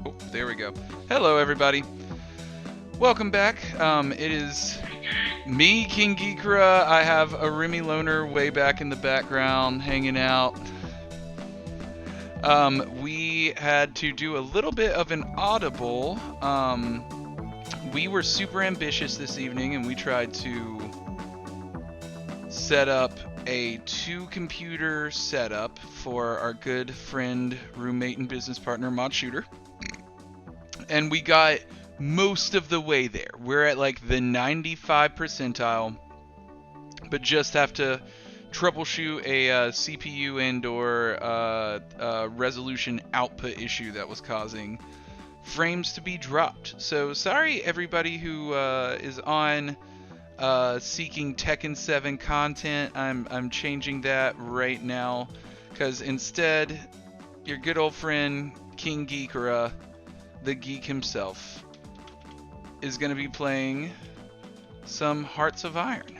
Oh, there we go. Hello, everybody. Welcome back. It is me, King Geekra. I have a Remy Loner way back in the background hanging out. We had to do a little bit of an audible. We were super ambitious this evening, and we tried to set up a 2-computer setup for our good friend, roommate, and business partner, Mod Shooter. And we got most of the way there. We're at like the 95 percentile, but just have to troubleshoot a CPU and or resolution output issue that was causing frames to be dropped. So sorry everybody who is on seeking Tekken 7 content. I'm changing that right now, because instead your good old friend King Geekra, the geek himself, is going to be playing some Hearts of Iron.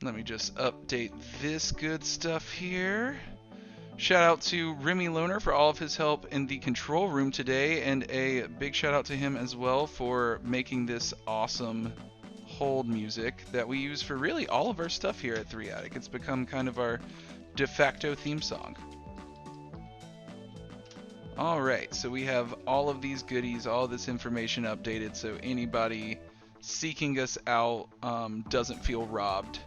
Let me just update this good stuff here. Shout out to Remy Loner for all of his help in the control room today, and a big shout out to him as well for making this awesome hold music that we use for really all of our stuff here at 3 Attic. It's become kind of our de facto theme song. Alright, so we have all of these goodies, all of this information updated, so anybody seeking us out doesn't feel robbed.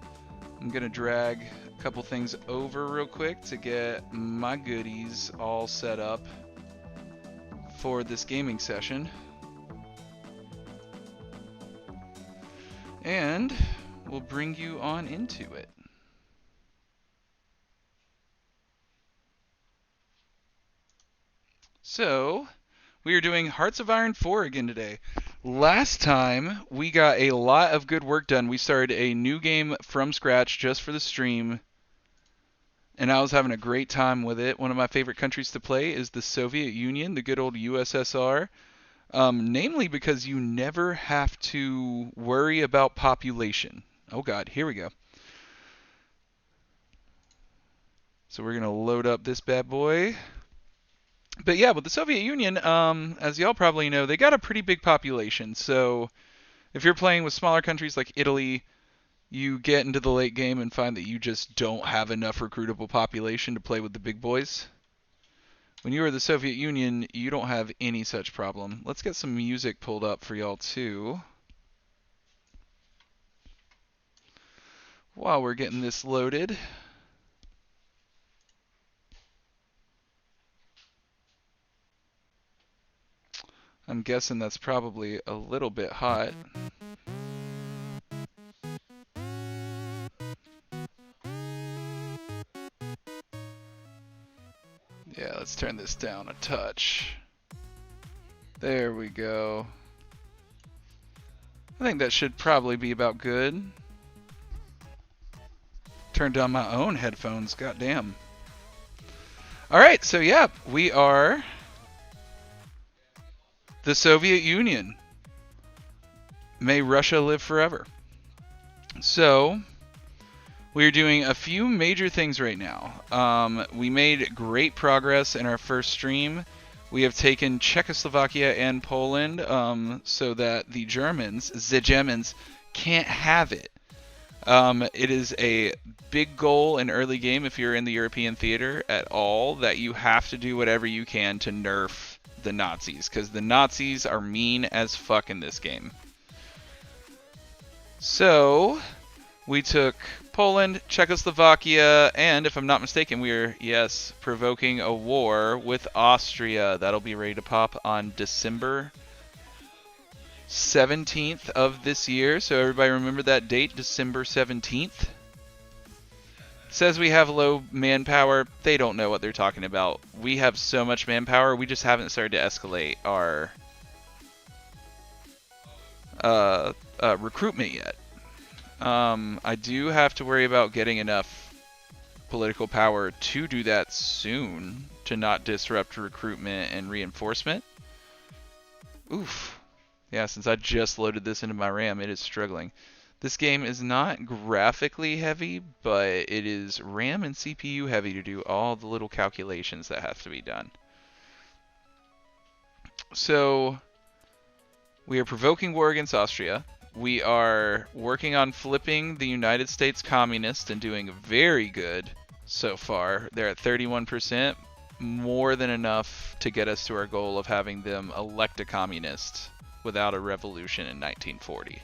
I'm going to drag a couple things over real quick to get my goodies all set up for this gaming session. And we'll bring you on into it. So, we are doing Hearts of Iron 4 again today. Last time, we got a lot of good work done. We started a new game from scratch just for the stream, and I was having a great time with it. One of my favorite countries to play is the Soviet Union, the good old USSR. Namely because you never have to worry about population. Oh god, here we go. So we're going to load up this bad boy. But yeah, with the Soviet Union, as y'all probably know, they got a pretty big population. So if you're playing with smaller countries like Italy, you get into the late game and find that you just don't have enough recruitable population to play with the big boys. When you are the Soviet Union, you don't have any such problem. Let's get some music pulled up for y'all too, while we're getting this loaded. I'm guessing that's probably a little bit hot. Yeah, let's turn this down a touch. There we go. I think that should probably be about good. Turned down my own headphones, goddamn. Alright, so yeah, we are the Soviet Union. May Russia live forever. So, we're doing a few major things right now. We made great progress in our first stream. We have taken Czechoslovakia and Poland so that the Germans, can't have it. It is a big goal in early game if you're in the European theater at all, that you have to do whatever you can to nerf the Nazis, because the Nazis are mean as fuck in this game. So, we took Poland, Czechoslovakia, and if I'm not mistaken, we are, yes, provoking a war with Austria. That'll be ready to pop on December 17th of this year. So everybody remember that date, December 17th. Says we have low manpower. They don't know what they're talking about. We have so much manpower, we just haven't started to escalate our recruitment yet. I do have to worry about getting enough political power to do that soon, to not disrupt recruitment and reinforcement. Oof. Yeah, since I just loaded this into my RAM, it is struggling. This game is not graphically heavy, but it is RAM and CPU heavy to do all the little calculations that have to be done. So we are provoking war against Austria. We are working on flipping the United States communist and doing very good so far. They're at 31%, more than enough to get us to our goal of having them elect a communist without a revolution in 1940.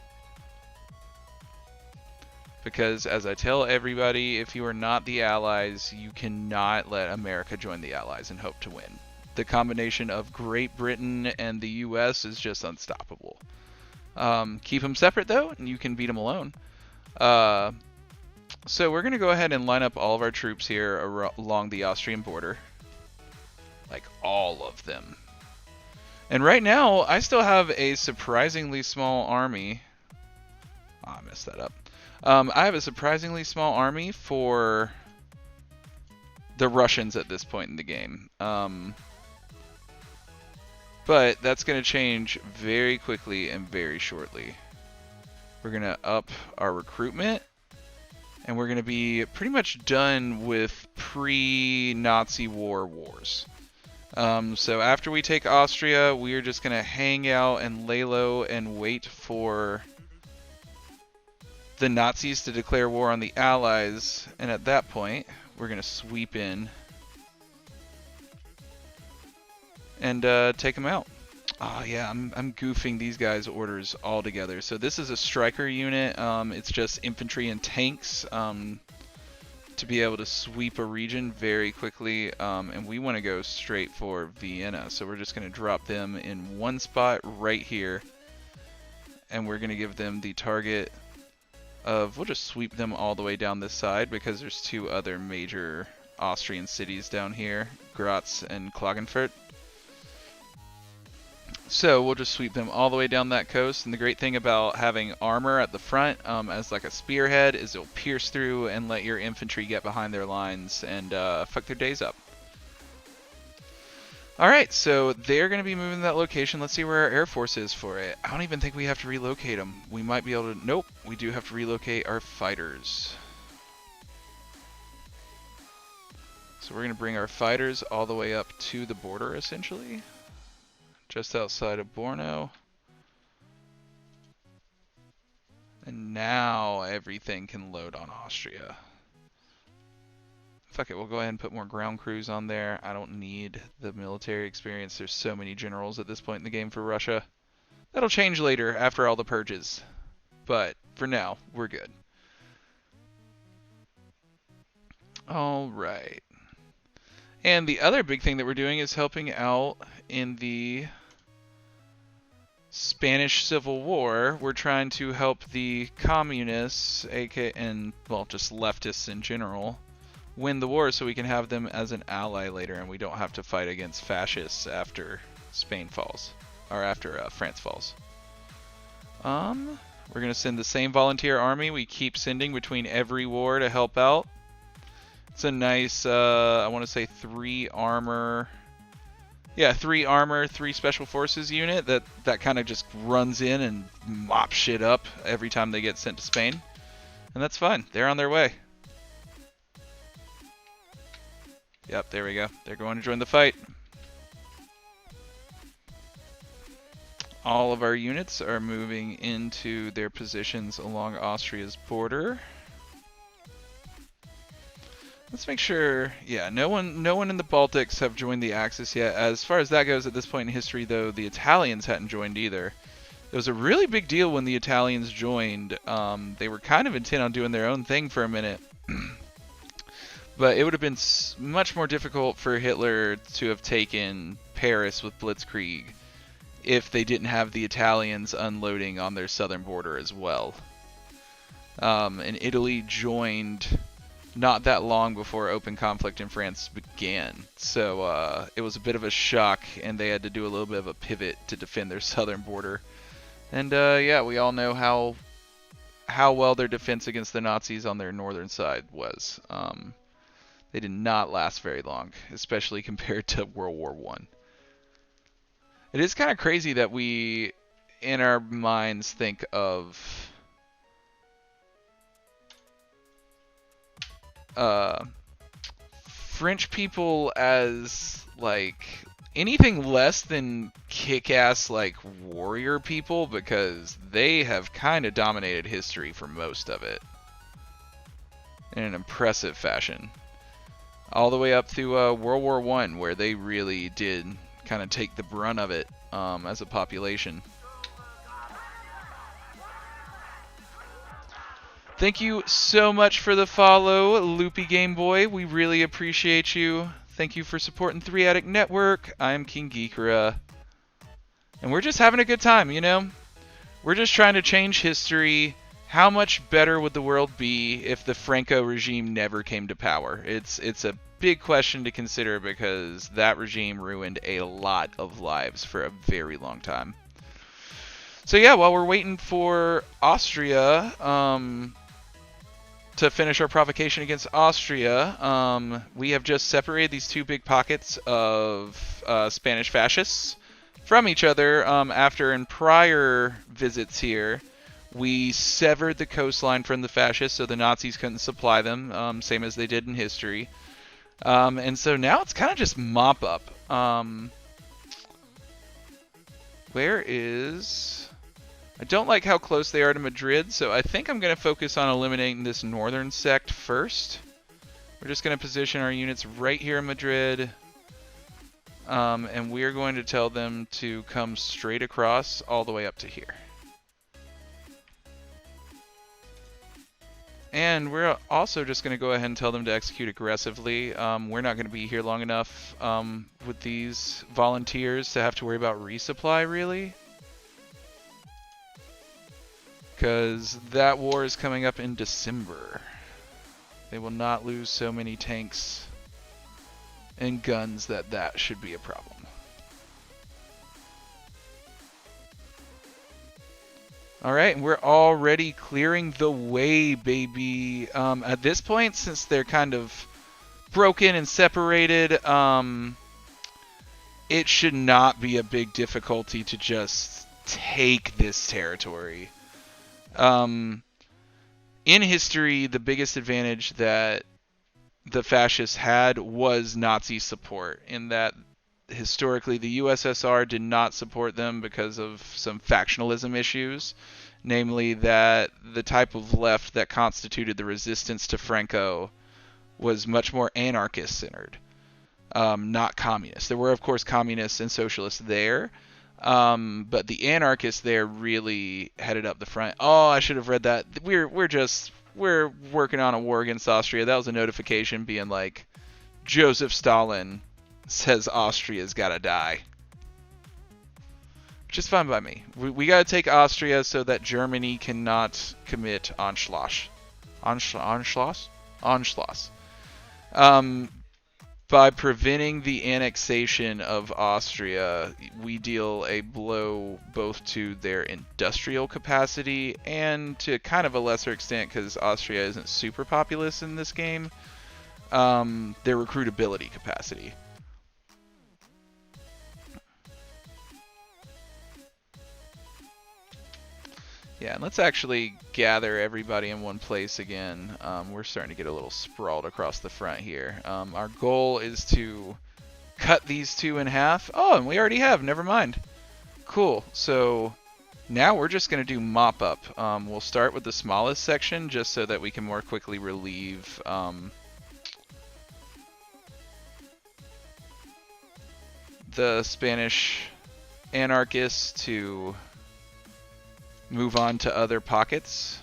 Because, as I tell everybody, if you are not the Allies, you cannot let America join the Allies and hope to win. The combination of Great Britain and the US is just unstoppable. Keep them separate, though, and you can beat them alone. So we're going to go ahead and line up all of our troops here along the Austrian border. Like, all of them. And right now, I still have a surprisingly small army. Oh, I messed that up. I have a surprisingly small army for the Russians at this point in the game. But that's going to change very quickly and very shortly. We're going to up our recruitment. And we're going to be pretty much done with pre-Nazi wars. So after we take Austria, we're just going to hang out and lay low and wait for the Nazis to declare war on the Allies, and at that point, we're going to sweep in and take them out. Oh yeah, I'm goofing these guys' orders all together. So this is a striker unit. It's just infantry and tanks to be able to sweep a region very quickly, and we want to go straight for Vienna. So we're just going to drop them in one spot right here, and we're going to give them the target we'll just sweep them all the way down this side because there's two other major Austrian cities down here, Graz and Klagenfurt. So we'll just sweep them all the way down that coast, and the great thing about having armor at the front as like a spearhead is it'll pierce through and let your infantry get behind their lines and fuck their days up. Alright, so they're going to be moving to that location. Let's see where our Air Force is for it. I don't even think we have to relocate them. We might be able to... Nope, we do have to relocate our fighters. So we're going to bring our fighters all the way up to the border, essentially. Just outside of Borno. And now everything can load on Austria. Fuck it, we'll go ahead and put more ground crews on there. I don't need the military experience. There's so many generals at this point in the game for Russia. That'll change later after all the purges. But for now, we're good. Alright. And the other big thing that we're doing is helping out in the Spanish Civil War. We're trying to help the communists, and well, just leftists in general, win the war so we can have them as an ally later and we don't have to fight against fascists after Spain falls, or after France falls. We're going to send the same volunteer army we keep sending between every war to help out. It's a nice, I want to say 3 armor, 3 special forces unit that kind of just runs in and mops shit up every time they get sent to Spain. And that's fine, they're on their way. Yep, there we go. They're going to join the fight. All of our units are moving into their positions along Austria's border. Let's make sure, yeah, no one in the Baltics have joined the Axis yet. As far as that goes at this point in history, though, the Italians hadn't joined either. It was a really big deal when the Italians joined. They were kind of intent on doing their own thing for a minute. But it would have been much more difficult for Hitler to have taken Paris with Blitzkrieg if they didn't have the Italians unloading on their southern border as well. And Italy joined not that long before open conflict in France began. So it was a bit of a shock, and they had to do a little bit of a pivot to defend their southern border. And yeah, we all know how well their defense against the Nazis on their northern side was. They did not last very long, especially compared to World War I. It is kind of crazy that we, in our minds, think of French people as like anything less than kick-ass like warrior people, because they have kind of dominated history for most of it in an impressive fashion, all the way up through World War I, where they really did kind of take the brunt of it as a population. Thank you so much for the follow, Loopy Game Boy. We really appreciate you. Thank you for supporting 3 Addict Network. I'm King Geekera. And we're just having a good time, you know? We're just trying to change history. How much better would the world be if the Franco regime never came to power? It's a big question to consider, because that regime ruined a lot of lives for a very long time. So yeah, while we're waiting for Austria to finish our provocation against Austria, we have just separated these 2 big pockets of Spanish fascists from each other after, in prior visits here, we severed the coastline from the fascists so the Nazis couldn't supply them, same as they did in history. And so now it's kind of just mop up. Where is... I don't like how close they are to Madrid, so I think I'm going to focus on eliminating this northern sect first. We're just going to position our units right here in Madrid, and we're going to tell them to come straight across all the way up to here. And we're also just going to go ahead and tell them to execute aggressively. We're not going to be here long enough with these volunteers to have to worry about resupply, really. Because that war is coming up in December. They will not lose so many tanks and guns that should be a problem. Alright, and we're already clearing the way, baby. At this point, since they're kind of broken and separated, it should not be a big difficulty to just take this territory. In history, the biggest advantage that the fascists had was Nazi support, in that historically the USSR did not support them because of some factionalism issues, namely that the type of left that constituted the resistance to Franco was much more anarchist-centered, not communist. There were, of course, communists and socialists there, but the anarchists there really headed up the front. Oh, I should have read that. We're working on a war against Austria. That was a notification being like, Joseph Stalin says Austria's gotta die. Which is fine by me. We gotta take Austria so that Germany cannot commit Anschluss. Anschluss? Anschluss. By preventing the annexation of Austria, we deal a blow both to their industrial capacity and, to kind of a lesser extent, because Austria isn't super populous in this game, their recruitability capacity. Yeah, and let's actually gather everybody in one place again. We're starting to get a little sprawled across the front here. Our goal is to cut these 2 in half. Oh, and we already have. Never mind. Cool. So now we're just going to do mop up. We'll start with the smallest section just so that we can more quickly relieve the Spanish anarchists to move on to other pockets.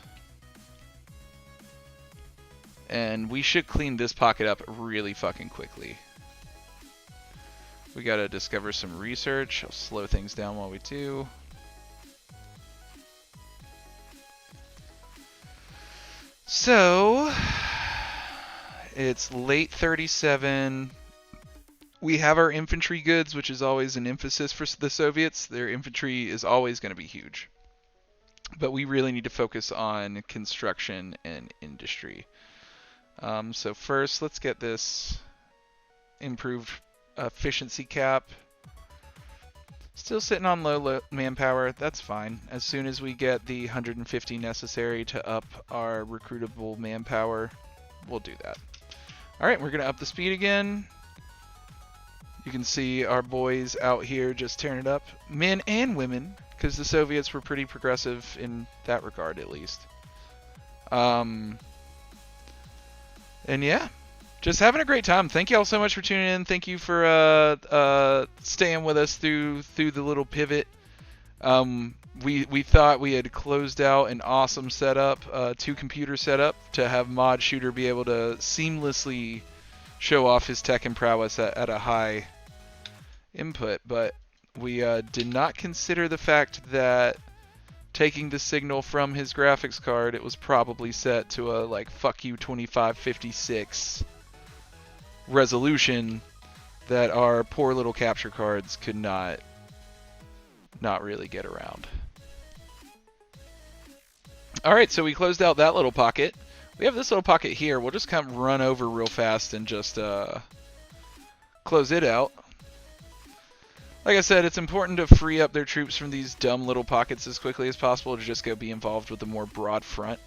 And we should clean this pocket up really fucking quickly. We gotta discover some research. I'll slow things down while we do. So, it's late 37. We have our infantry goods, which is always an emphasis for the Soviets. Their infantry is always going to be huge. But we really need to focus on construction and industry. So first, let's get this improved efficiency cap. Still sitting on low manpower. That's fine. As soon as we get the 150 necessary to up our recruitable manpower, we'll do that. Alright, we're going to up the speed again. You can see our boys out here just tearing it up. Men and women, because the Soviets were pretty progressive in that regard, at least. And yeah, just having a great time. Thank you all so much for tuning in. Thank you for staying with us through the little pivot. We thought we had closed out an awesome setup, 2-computer setup, to have Mod Shooter be able to seamlessly show off his tech and prowess at a high input, but we did not consider the fact that taking the signal from his graphics card, it was probably set to a like fuck you 2556 resolution that our poor little capture cards could not really get around. Alright, so we closed out that little pocket. We have this little pocket here. We'll just kind of run over real fast and just close it out. Like I said, it's important to free up their troops from these dumb little pockets as quickly as possible to just go be involved with the more broad front.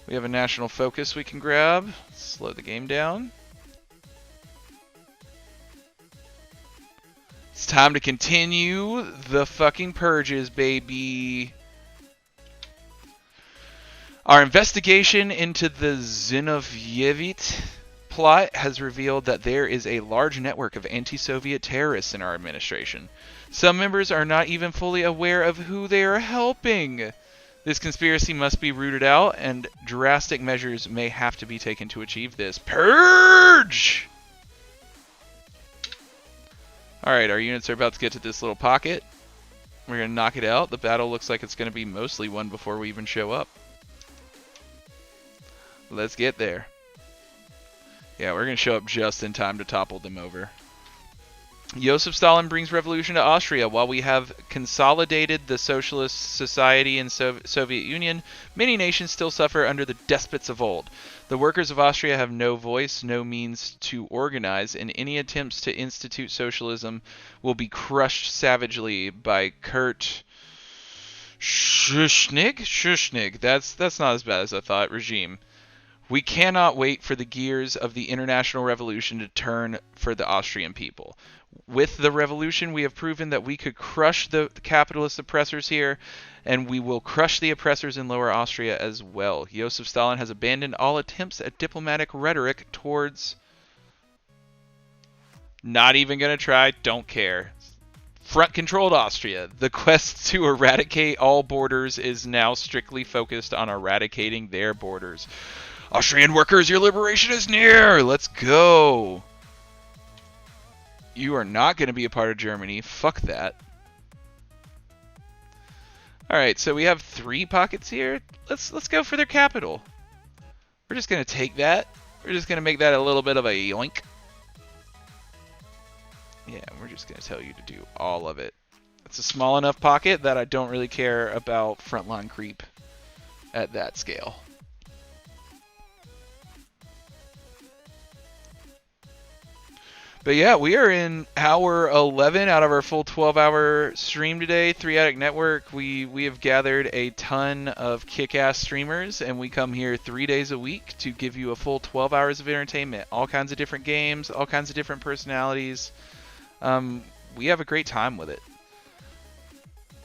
We have a national focus we can grab. Slow the game down. It's time to continue the fucking purges, baby. Our investigation into the Zinovyevit plot has revealed that there is a large network of anti-Soviet terrorists in our administration. Some members are not even fully aware of who they are helping. This conspiracy must be rooted out, and drastic measures may have to be taken to achieve this. Purge! Alright, our units are about to get to this little pocket. We're going to knock it out. The battle looks like it's going to be mostly won before we even show up. Let's get there. Yeah, we're going to show up just in time to topple them over. Joseph Stalin brings revolution to Austria. While we have consolidated the socialist society in Soviet Union, many nations still suffer under the despots of old. The workers of Austria have no voice, no means to organize, and any attempts to institute socialism will be crushed savagely by Kurt Schuschnigg? That's not as bad as I thought. Regime. We cannot wait for the gears of the international revolution to turn for the Austrian people. With the revolution, we have proven that we could crush the capitalist oppressors here, and we will crush the oppressors in Lower Austria as well. Joseph Stalin has abandoned all attempts at diplomatic rhetoric towards... Not even going to try, don't care. Front-controlled Austria. The quest to eradicate all borders is now strictly focused on eradicating their borders. Austrian workers, your liberation is near! Let's go! You are not going to be a part of Germany. Fuck that. Alright, so we have 3 pockets here. Let's go for their capital. We're just going to take that. We're just going to make that a little bit of a yoink. Yeah, we're just going to tell you to do all of it. It's a small enough pocket that I don't really care about frontline creep at that scale. But yeah, we are in hour 11 out of our full 12-hour stream today. 3 Attic Network, we have gathered a ton of kick-ass streamers, and we come here 3 days a week to give you a full 12 hours of entertainment. All kinds of different games, all kinds of different personalities. We have a great time with it.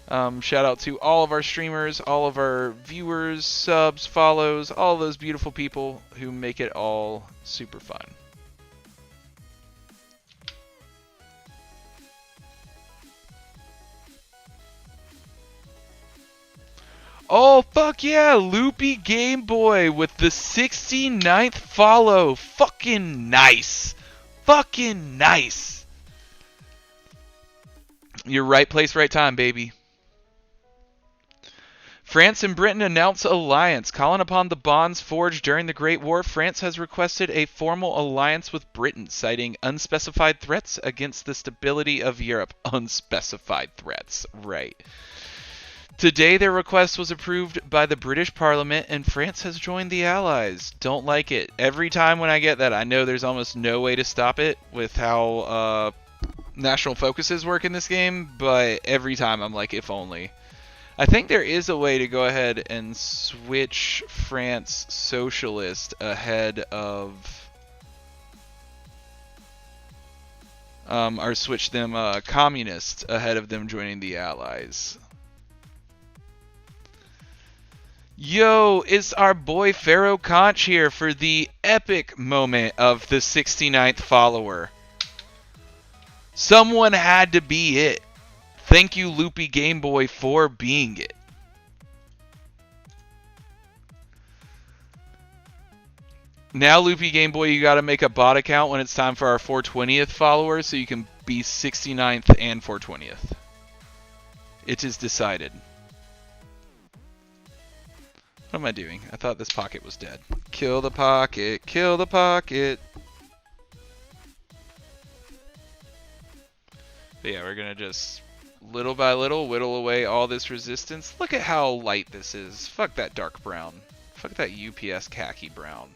Shout out to all of our streamers, all of our viewers, subs, follows, all those beautiful people who make it all super fun. Oh, fuck yeah, Loopy Game Boy with the 69th follow. Fucking nice. Fucking nice. You're right place, right time, baby. France and Britain announce alliance. Calling upon the bonds forged during the Great War, France has requested a formal alliance with Britain, citing unspecified threats against the stability of Europe. Unspecified threats, right. Today, their request was approved by the British Parliament, and France has joined the Allies. Don't like it. Every time when I get that, I know there's almost no way to stop it with how national focuses work in this game, but every time I'm like, if only. I think there is a way to go ahead and switch France socialist ahead of, or switch them communist ahead of them joining the Allies. Yo, it's our boy Pharaoh Conch here for the epic moment of the 69th follower. Someone had to be it. Thank you, Loopy Game Boy, for being it. Now, Loopy Game Boy, you gotta make a bot account when it's time for our 420th follower so you can be 69th and 420th. It is decided. What am I doing? I thought this pocket was dead. Kill the pocket, kill the pocket. But yeah, we're gonna just little by little whittle away all this resistance. Look at how light this is. Fuck that dark brown. Fuck that UPS khaki brown.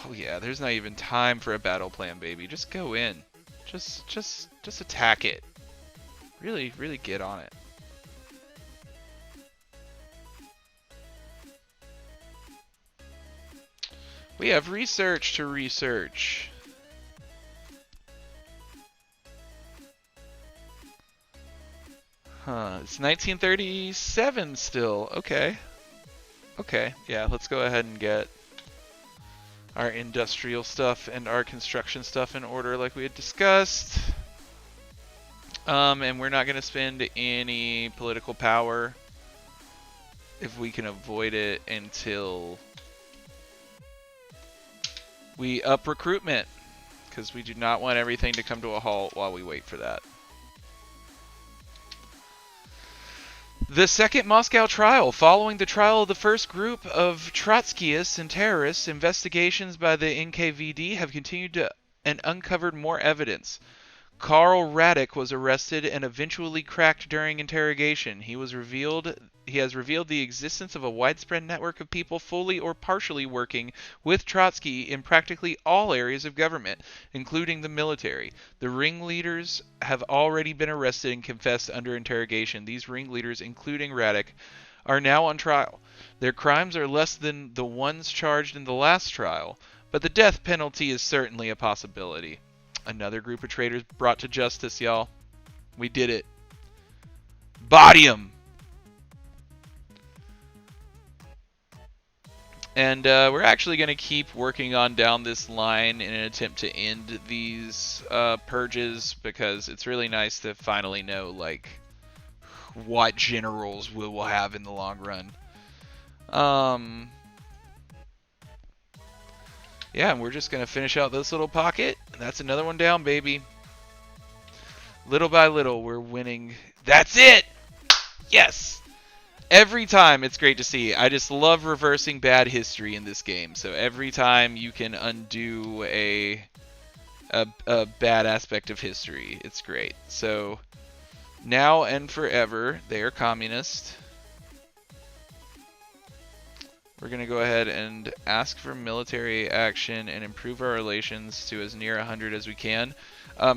Oh yeah, there's not even time for a battle plan, baby. Just go in. Just attack it. Really, really get on it. We have research to research. Huh, it's 1937 still. Okay. Okay, yeah, let's go ahead and get our industrial stuff and our construction stuff in order like we had discussed. And we're not going to spend any political power if we can avoid it until we up recruitment, because we do not want everything to come to a halt while we wait for that. The second Moscow trial. Following the trial of the first group of Trotskyists and terrorists, investigations by the NKVD have continued to and uncovered more evidence. Karl Radek was arrested and eventually cracked during interrogation. He has revealed the existence of a widespread network of people fully or partially working with Trotsky in practically all areas of government, including the military. The ringleaders have already been arrested and confessed under interrogation. These ringleaders, including Radek, are now on trial. Their crimes are less than the ones charged in the last trial, but the death penalty is certainly a possibility. Another group of traitors brought to justice, y'all. We did it. Body 'em! And we're actually going to keep working on down this line in an attempt to end these purges, because it's really nice to finally know, like, what generals we will have in the long run. Yeah, and we're just going to finish out this little pocket. That's another one down, baby. Little by little, we're winning. That's it! Yes! Every time, it's great to see. I just love reversing bad history in this game. So every time you can undo a bad aspect of history, it's great. So now and forever, they are communist. We're going to go ahead and ask for military action and improve our relations to as near 100 as we can.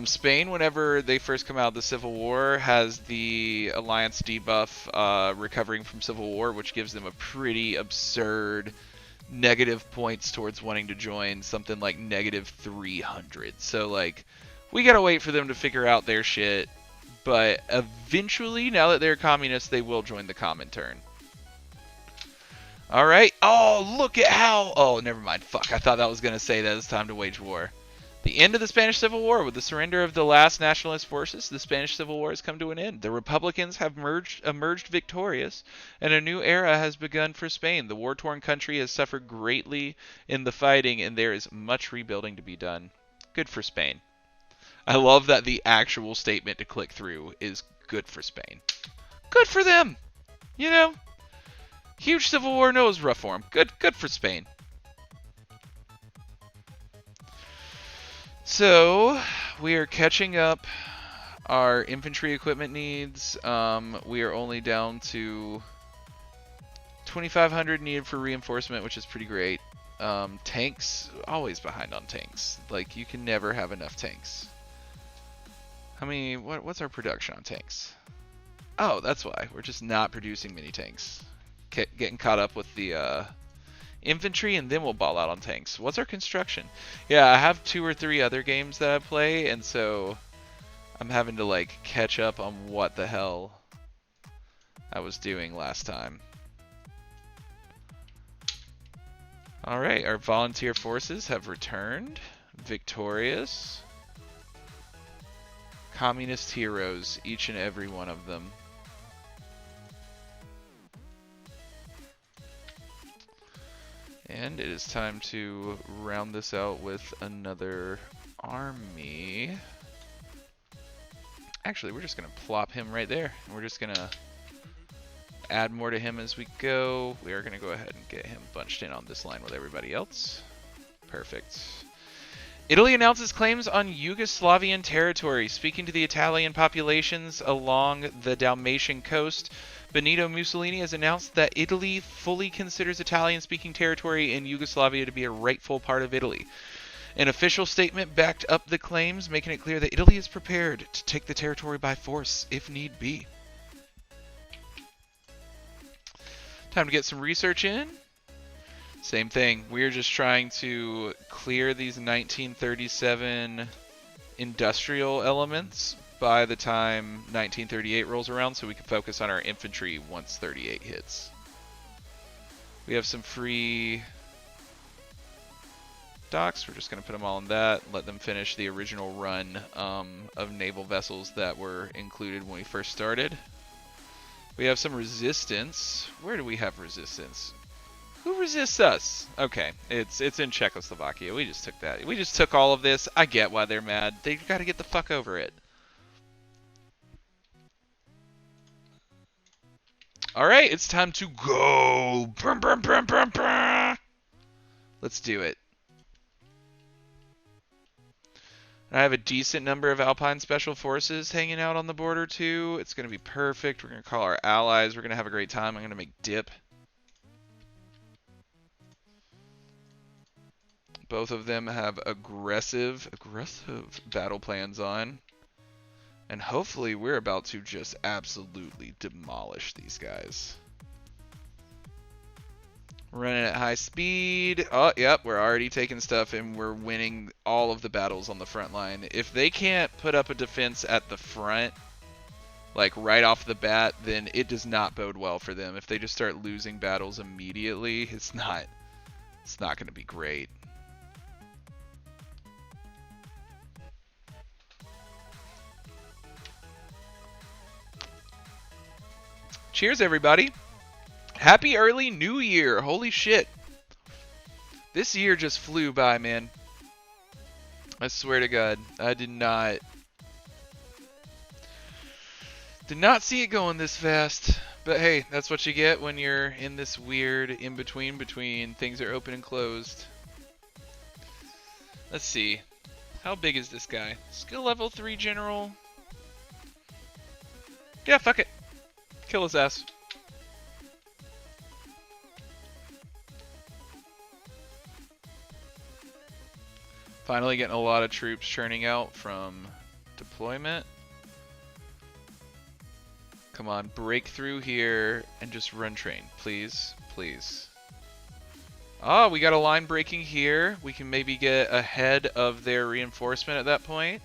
Spain, whenever they first come out of the Civil War, has the alliance debuff recovering from Civil War, which gives them a pretty absurd negative points towards wanting to join, something like negative 300. So, like, we got to wait for them to figure out their shit. But eventually, now that they're communists, they will join the Comintern. Alright. Oh, look at how... Oh, never mind. Fuck, I thought that was going to say that it's time to wage war. The end of the Spanish Civil War. With the surrender of the last nationalist forces, the Spanish Civil War has come to an end. The Republicans have emerged victorious, and a new era has begun for Spain. The war-torn country has suffered greatly in the fighting, and there is much rebuilding to be done. Good for Spain. I love that the actual statement to click through is good for Spain. Good for them! You know? Huge Civil War, no, it was rough for them. Good for Spain. So, we are catching up our infantry equipment needs. We are only down to 2,500 needed for reinforcement, which is pretty great. Tanks, always behind on tanks. Like, you can never have enough tanks. How many? What's our production on tanks? Oh, that's why. We're just not producing mini tanks. Getting caught up with the infantry, and then we'll ball out on tanks. What's our construction? Yeah, I have 2 or 3 other games that I play, and so I'm having to like catch up on what the hell I was doing last time. Alright, our volunteer forces have returned. Victorious. Communist heroes, each and every one of them. And it is time to round this out with another army. Actually, we're just going to plop him right there. We're just going to add more to him as we go. We are going to go ahead and get him bunched in on this line with everybody else. Perfect. Italy announces claims on Yugoslavian territory. Speaking to the Italian populations along the Dalmatian coast, Benito Mussolini has announced that Italy fully considers Italian-speaking territory in Yugoslavia to be a rightful part of Italy. An official statement backed up the claims, making it clear that Italy is prepared to take the territory by force if need be. Time to get some research in. Same thing. We're just trying to clear these 1937 industrial elements by the time 1938 rolls around so we can focus on our infantry once 38 hits. We have some free docks. We're just going to put them all in that, let them finish the original run of naval vessels that were included when we first started. We have some resistance. Where do we have resistance? Who resists us? Okay, it's in Czechoslovakia. We just took that. We just took all of this. I get why they're mad. They got to get the fuck over it. All right, it's time to go. Brum, brum, brum, brum, brum. Let's do it. I have a decent number of Alpine Special Forces hanging out on the border too. It's going to be perfect. We're going to call our allies. We're going to have a great time. I'm going to make dip. Both of them have aggressive battle plans on. And hopefully we're about to just absolutely demolish these guys. Running at high speed. Oh, yep, we're already taking stuff and we're winning all of the battles on the front line. If they can't put up a defense at the front, like right off the bat, then it does not bode well for them. If they just start losing battles immediately, it's not going to be great. Cheers, everybody. Happy early New Year. Holy shit. This year just flew by, man. I swear to God. I did not see it going this fast. But hey, that's what you get when you're in this weird in-between between things are open and closed. Let's see. How big is this guy? Skill level 3 general. Yeah, fuck it. Kill his ass. Finally getting a lot of troops churning out from deployment. Come on, break through here and just run train, please, please. Ah, we got a line breaking here. We can maybe get ahead of their reinforcement at that point.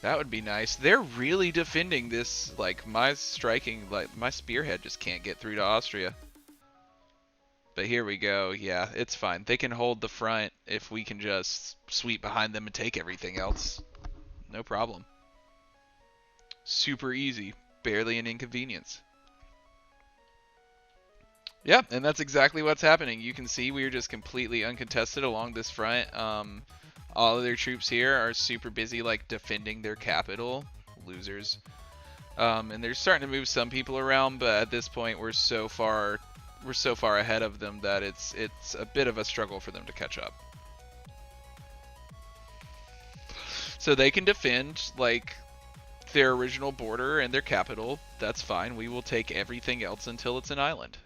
That would be nice. They're really defending this. Like, my striking, like, my spearhead just can't get through to Austria. But here we go. Yeah, it's fine. They can hold the front if we can just sweep behind them and take everything else. No problem. Super easy. Barely an inconvenience. Yeah, and that's exactly what's happening. You can see we're just completely uncontested along this front. All of their troops here are super busy, like, defending their capital. Losers. And they're starting to move some people around, but at this point we're so far ahead of them that it's a bit of a struggle for them to catch up. So they can defend, like, their original border and their capital. That's fine. We will take everything else until it's an island.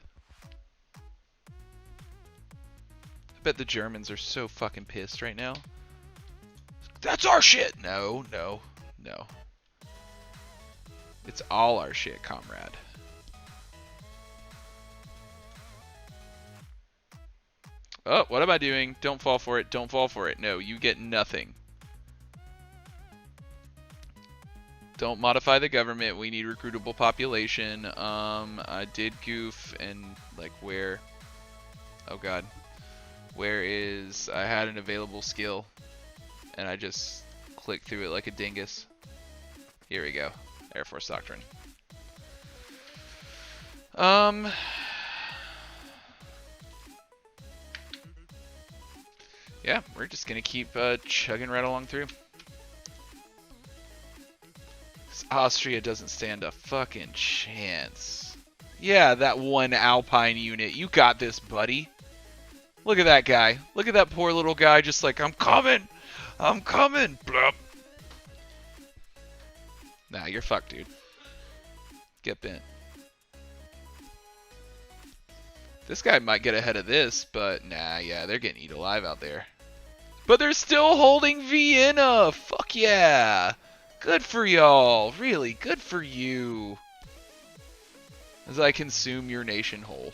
I bet the Germans are so fucking pissed right now. That's our shit! No, no, no. It's all our shit, comrade. Oh, what am I doing? Don't fall for it. Don't fall for it. No, you get nothing. Don't modify the government. We need recruitable population. I did goof and like where? Oh god. Where is? I had an available skill and I just clicked through it like a dingus. Here we go. Air Force Doctrine. Yeah, we're just gonna keep chugging right along through. Austria doesn't stand a fucking chance. Yeah, that one Alpine unit. You got this, buddy. Look at that guy. Look at that poor little guy just like, I'm coming! I'm coming! Blup. Nah, you're fucked, dude. Get bent. This guy might get ahead of this, but nah, yeah, they're getting eaten alive out there. But they're still holding Vienna! Fuck yeah! Good for y'all. Really, good for you. As I consume your nation whole.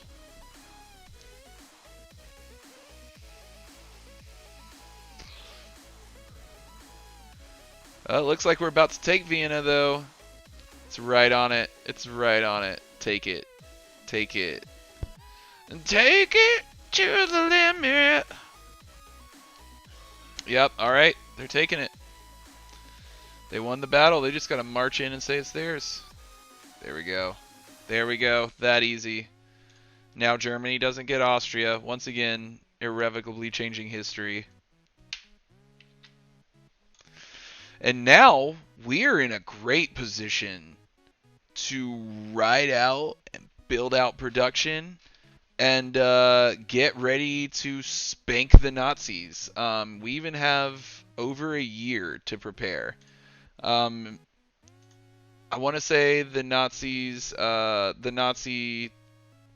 It looks like we're about to take Vienna, though. It's right on it. It's right on it. Take it. Take it. And take it to the limit. Yep, alright. They're taking it. They won the battle. They just got to march in and say it's theirs. There we go. There we go. That easy. Now Germany doesn't get Austria. Once again, irrevocably changing history. And now we're in a great position to ride out and build out production and get ready to spank the Nazis. We even have over a year to prepare. I want to say the Nazi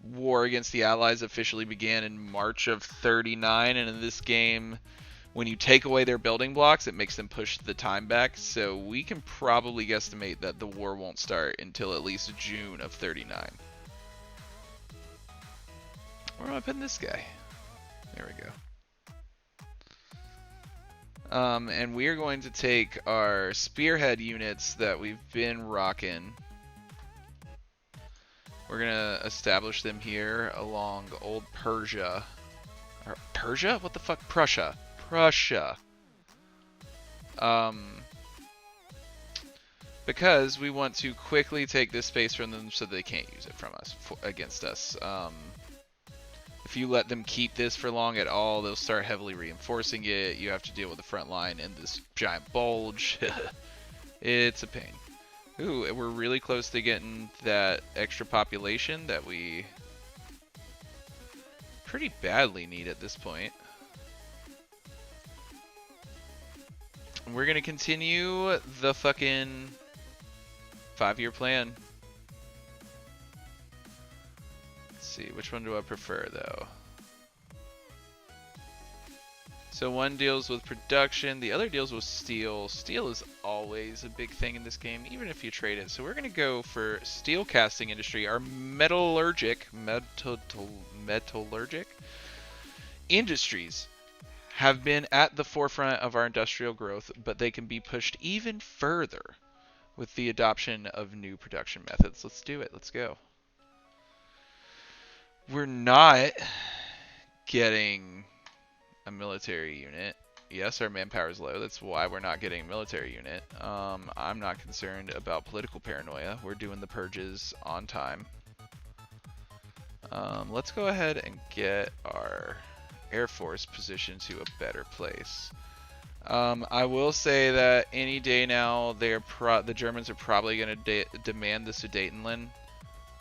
war against the Allies officially began in March of 39, and in this game, when you take away their building blocks, it makes them push the time back, so we can probably guesstimate that the war won't start until at least June of 39. Where am I putting this guy? There we go. And we are going to take our spearhead units that we've been rocking. We're going to establish them here along Old Persia. Or Persia? What the fuck? Prussia. Prussia. Because we want to quickly take this space from them so they can't use it from us, against us. If you let them keep this for long at all, they'll start heavily reinforcing it. You have to deal with the front line and this giant bulge. It's a pain. Ooh, we're really close to getting that extra population that we pretty badly need at this point. We're going to continue the fucking 5-year plan. Let's see, which one do I prefer though? So one deals with production, the other deals with steel. Steel is always a big thing in this game, even if you trade it. So we're going to go for steel casting industry. Our metallurgic industries have been at the forefront of our industrial growth, but they can be pushed even further with the adoption of new production methods. Let's do it. Let's go. We're not getting a military unit. Yes, our manpower is low. That's why we're not getting a military unit. I'm not concerned about political paranoia. We're doing the purges on time. Let's go ahead and get our Air Force positioned to a better place. I will say that any day now, the Germans are probably going to demand the Sudetenland,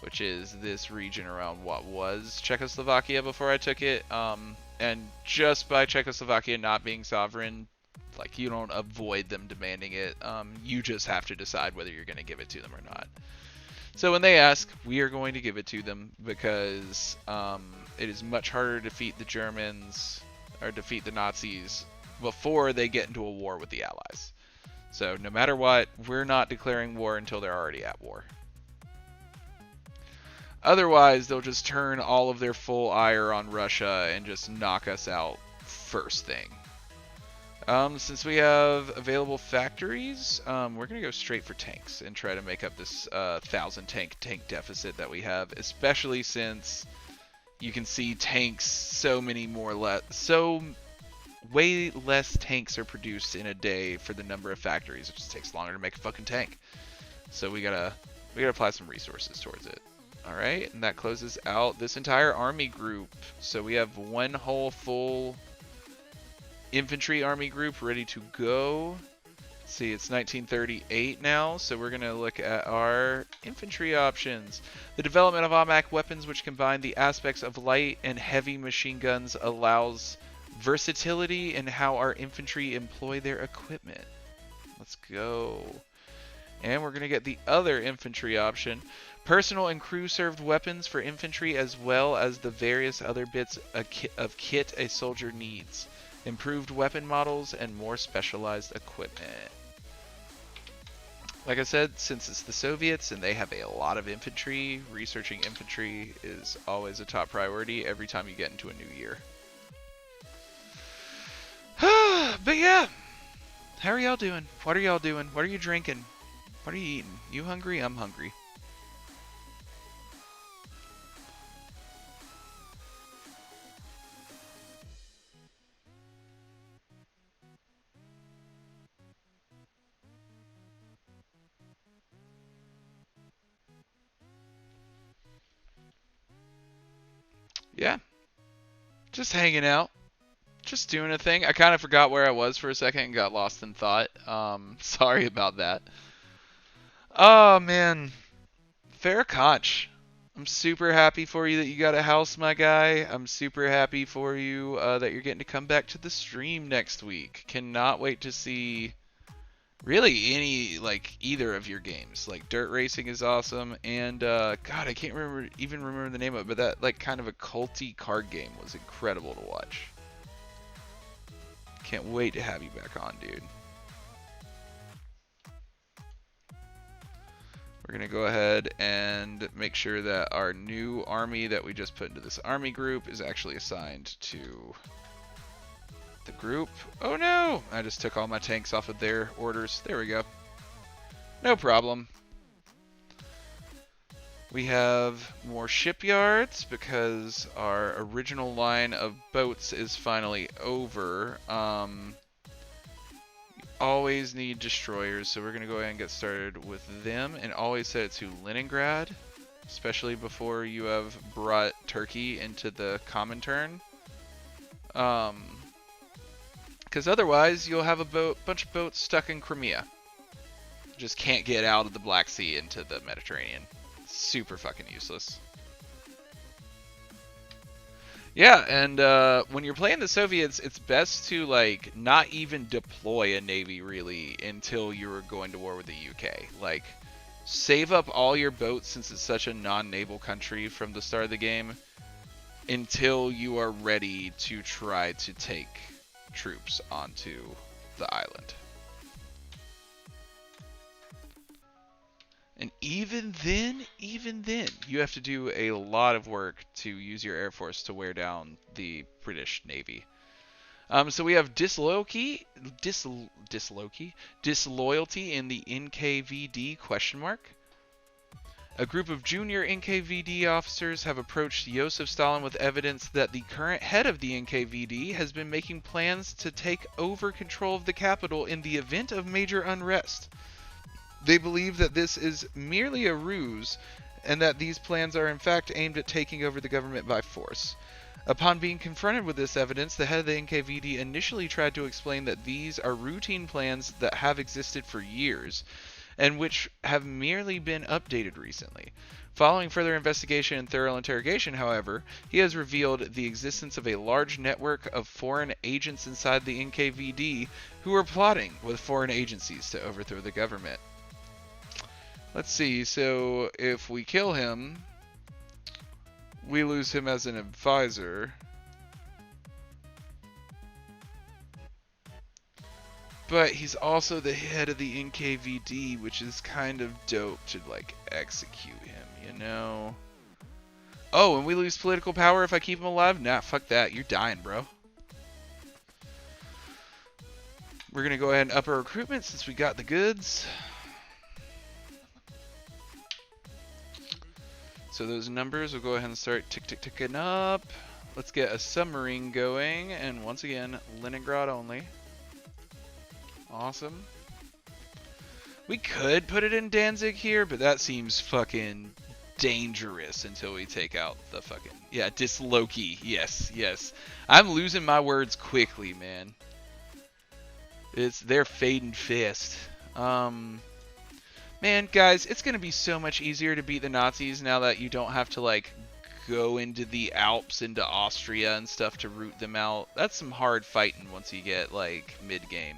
which is this region around what was Czechoslovakia before I took it. And just by Czechoslovakia not being sovereign, like, you don't avoid them demanding it. You just have to decide whether you're going to give it to them or not. So when they ask, we are going to give it to them because it is much harder to defeat the Germans or defeat the Nazis before they get into a war with the Allies. So no matter what, we're not declaring war until they're already at war. Otherwise, they'll just turn all of their full ire on Russia and just knock us out first thing. Since we have available factories, we're going to go straight for tanks and try to make up this 1,000 tank deficit that we have, especially since you can see tanks way less tanks are produced in a day for the number of factories. It just takes longer to make a fucking tank. So we gotta apply some resources towards it. Alright, and that closes out this entire army group. So we have one whole full infantry army group ready to go. Let's see, it's 1938 now, so we're going to look at our infantry options. The development of automatic weapons which combine the aspects of light and heavy machine guns allows versatility in how our infantry employ their equipment. Let's go. And we're going to get the other infantry option. Personal and crew-served weapons for infantry as well as the various other bits of kit a soldier needs. Improved weapon models and more specialized equipment. Like I said, since it's the Soviets and they have a lot of infantry, researching infantry is always a top priority every time you get into a new year. But yeah, how are y'all doing? What are y'all doing? What are you drinking? What are you eating? You hungry? I'm hungry. Yeah, just hanging out. Just doing a thing. I kind of forgot where I was for a second and got lost in thought. Sorry about that. Oh, man. Fair conch. I'm super happy for you that you got a house, my guy. I'm super happy for you that you're getting to come back to the stream next week. Cannot wait to see really either of your games. Like Dirt Racing is awesome, and God, I can't remember the name of it, but that like kind of a culty card game was incredible to watch. Can't wait to have you back on, dude. We're going to go ahead and make sure that our new army that we just put into this army group is actually assigned to the group. Oh no! I just took all my tanks off of their orders. There we go. No problem. We have more shipyards because our original line of boats is finally over. Always need destroyers, so we're going to go ahead and get started with them, and always set it to Leningrad, especially before you have brought Turkey into the Comintern. Because otherwise you'll have a bunch of boats stuck in Crimea. Just can't get out of the Black Sea into the Mediterranean. Super fucking useless. Yeah, and when you're playing the Soviets, it's best to like not even deploy a navy really until you're going to war with the UK. Like, save up all your boats since it's such a non-naval country from the start of the game until you are ready to try to take troops onto the island. And even then, you have to do a lot of work to use your Air Force to wear down the British Navy. So we have disloyalty in the NKVD ? A group of junior NKVD officers have approached Joseph Stalin with evidence that the current head of the NKVD has been making plans to take over control of the capital in the event of major unrest. They believe that this is merely a ruse and that these plans are in fact aimed at taking over the government by force. Upon being confronted with this evidence, the head of the NKVD initially tried to explain that these are routine plans that have existed for years and which have merely been updated recently. Following further investigation and thorough interrogation, however, he has revealed the existence of a large network of foreign agents inside the NKVD who are plotting with foreign agencies to overthrow the government. Let's see, so if we kill him, we lose him as an advisor. But he's also the head of the NKVD, which is kind of dope to, like, execute him, you know? Oh, and we lose political power if I keep him alive? Nah, fuck that. You're dying, bro. We're going to go ahead and up our recruitment since we got the goods. So those numbers will go ahead and start ticking up. Let's get a submarine going. And once again, Leningrad only. Awesome. We could put it in Danzig here, but that seems fucking dangerous until we take out the fucking... Yeah, Disloki. Yes, yes. I'm losing my words quickly, man. They're fading fast. Man, guys, it's going to be so much easier to beat the Nazis now that you don't have to, like, go into the Alps, into Austria and stuff to root them out. That's some hard fighting once you get, like, mid-game.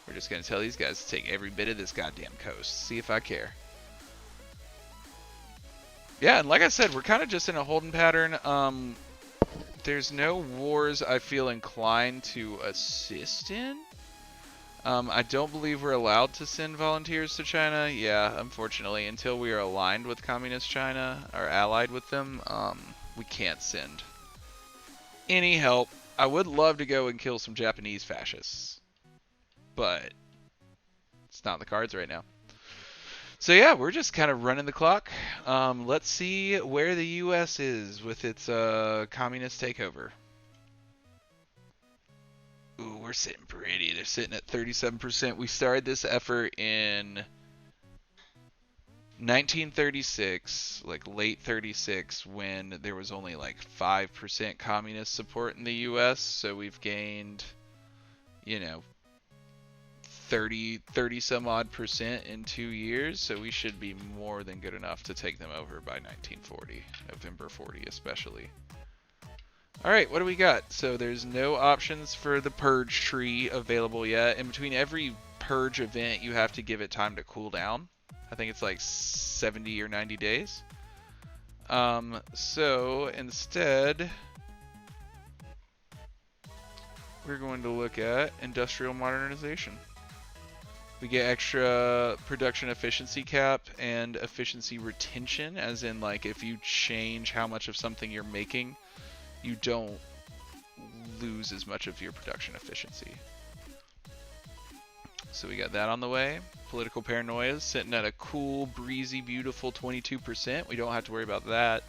We're just going to tell these guys to take every bit of this goddamn coast. See if I care. Yeah, and like I said, we're kind of just in a holding pattern. There's no wars I feel inclined to assist in. I don't believe we're allowed to send volunteers to China. Yeah, unfortunately, until we are aligned with Communist China, or allied with them, we can't send any help. I would love to go and kill some Japanese fascists, but it's not in the cards right now. So yeah, we're just kind of running the clock. Let's see where the U.S. is with its communist takeover. Ooh, we're sitting pretty. They're sitting at 37%. We started this effort in 1936, like late 36, when there was only like 5% communist support in the U.S. So we've gained, you know, 30 some odd percent in 2 years, so we should be more than good enough to take them over by 1940, November 40 especially. Alright, what do we got? So there's no options for the purge tree available yet. In between every purge event, you have to give it time to cool down. I think it's like 70 or 90 days. So instead, we're going to look at industrial modernization. We get extra production efficiency cap and efficiency retention, as in, like, if you change how much of something you're making, you don't lose as much of your production efficiency. So we got that on the way. Political paranoia is sitting at a cool, breezy, beautiful 22%. We don't have to worry about that.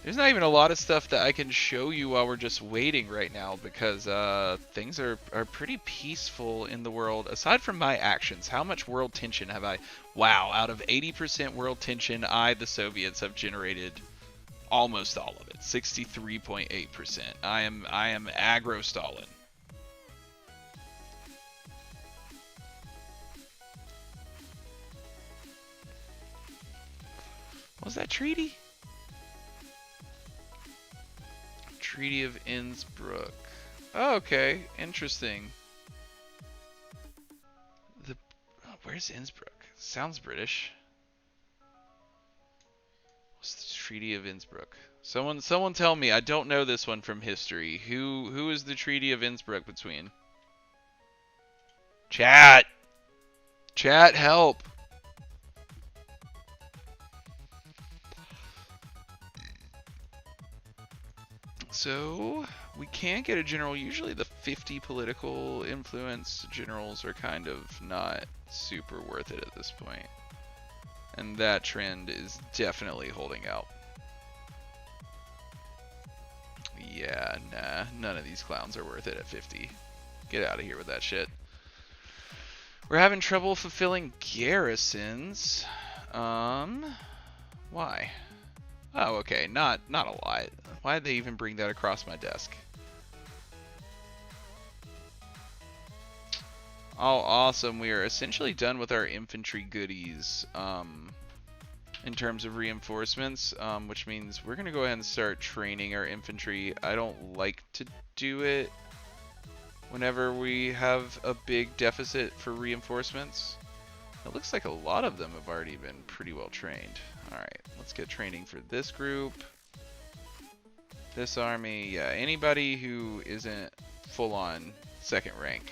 There's not even a lot of stuff that I can show you while we're just waiting right now, because things are pretty peaceful in the world. Aside from my actions, how much world tension have I... Wow, out of 80% world tension, the Soviets, have generated almost all of it. 63.8%. I am aggro Stalin. What was that treaty? Treaty of Innsbruck. Oh, okay, interesting. Where's Innsbruck? Sounds British. What's the Treaty of Innsbruck? Someone tell me. I don't know this one from history. Who is the Treaty of Innsbruck between? Chat, help. So, we can't get a general. Usually the 50 political influence generals are kind of not super worth it at this point. And that trend is definitely holding out. Yeah, nah, none of these clowns are worth it at 50. Get out of here with that shit. We're having trouble fulfilling garrisons. Why? Oh, okay, not a lot. Why did they even bring that across my desk? Oh, awesome. We are essentially done with our infantry goodies in terms of reinforcements, which means we're going to go ahead and start training our infantry. I don't like to do it whenever we have a big deficit for reinforcements. It looks like a lot of them have already been pretty well trained. Alright, let's get training for this group. This army, yeah, anybody who isn't full-on second rank,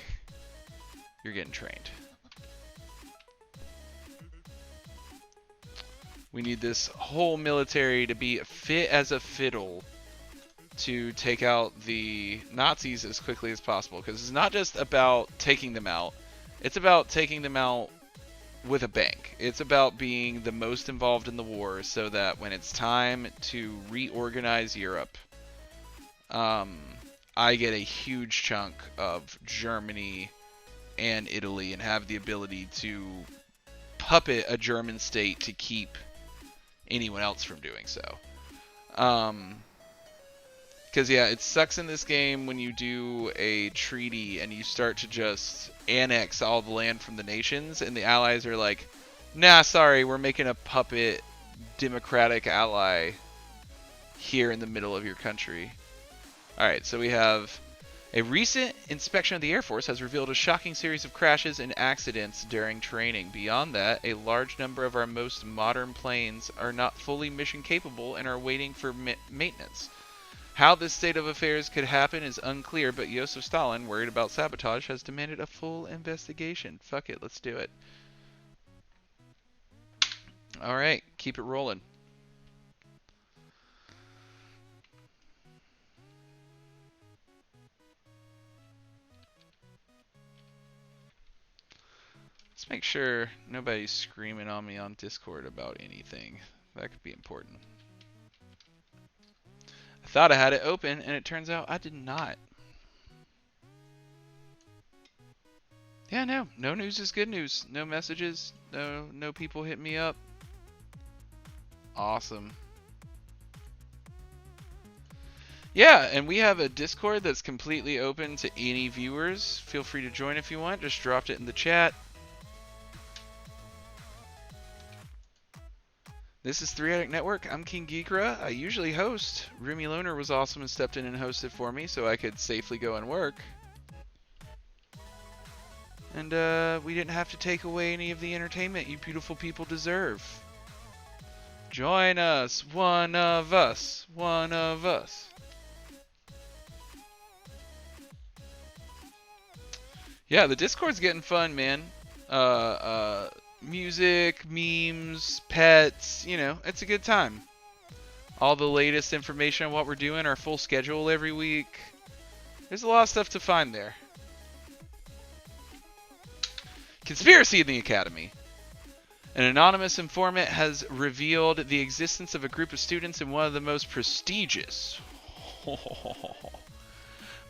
you're getting trained. We need this whole military to be fit as a fiddle to take out the Nazis as quickly as possible. Because it's not just about taking them out, it's about taking them out with a bang. It's about being the most involved in the war so that when it's time to reorganize Europe, I get a huge chunk of Germany and Italy and have the ability to puppet a German state to keep anyone else from doing so. Because, yeah, it sucks in this game when you do a treaty and you start to just annex all the land from the nations, and the allies are like, nah, sorry, we're making a puppet democratic ally here in the middle of your country. Alright, so we have a recent inspection of the Air Force has revealed a shocking series of crashes and accidents during training. Beyond that, a large number of our most modern planes are not fully mission capable and are waiting for maintenance. How this state of affairs could happen is unclear, but Joseph Stalin, worried about sabotage, has demanded a full investigation. Fuck it, let's do it. Alright, keep it rolling. Let's make sure nobody's screaming on me on Discord about anything. That could be important. I thought I had it open, and it turns out I did not. Yeah, no news is good news. No messages, no people hit me up. Awesome. Yeah, and we have a Discord that's completely open to any viewers. Feel free to join if you want. Just dropped it in the chat. This is 3 Addict Network. I'm King Geekra. I usually host. Roomy Loner was awesome and stepped in and hosted for me so I could safely go and work. And we didn't have to take away any of the entertainment you beautiful people deserve. Join us, one of us, one of us. Yeah, the Discord's getting fun, man. Music, memes, pets, you know, it's a good time. All the latest information on what we're doing, our full schedule every week. There's a lot of stuff to find there. Conspiracy in the Academy. An anonymous informant has revealed the existence of a group of students in one of the most prestigious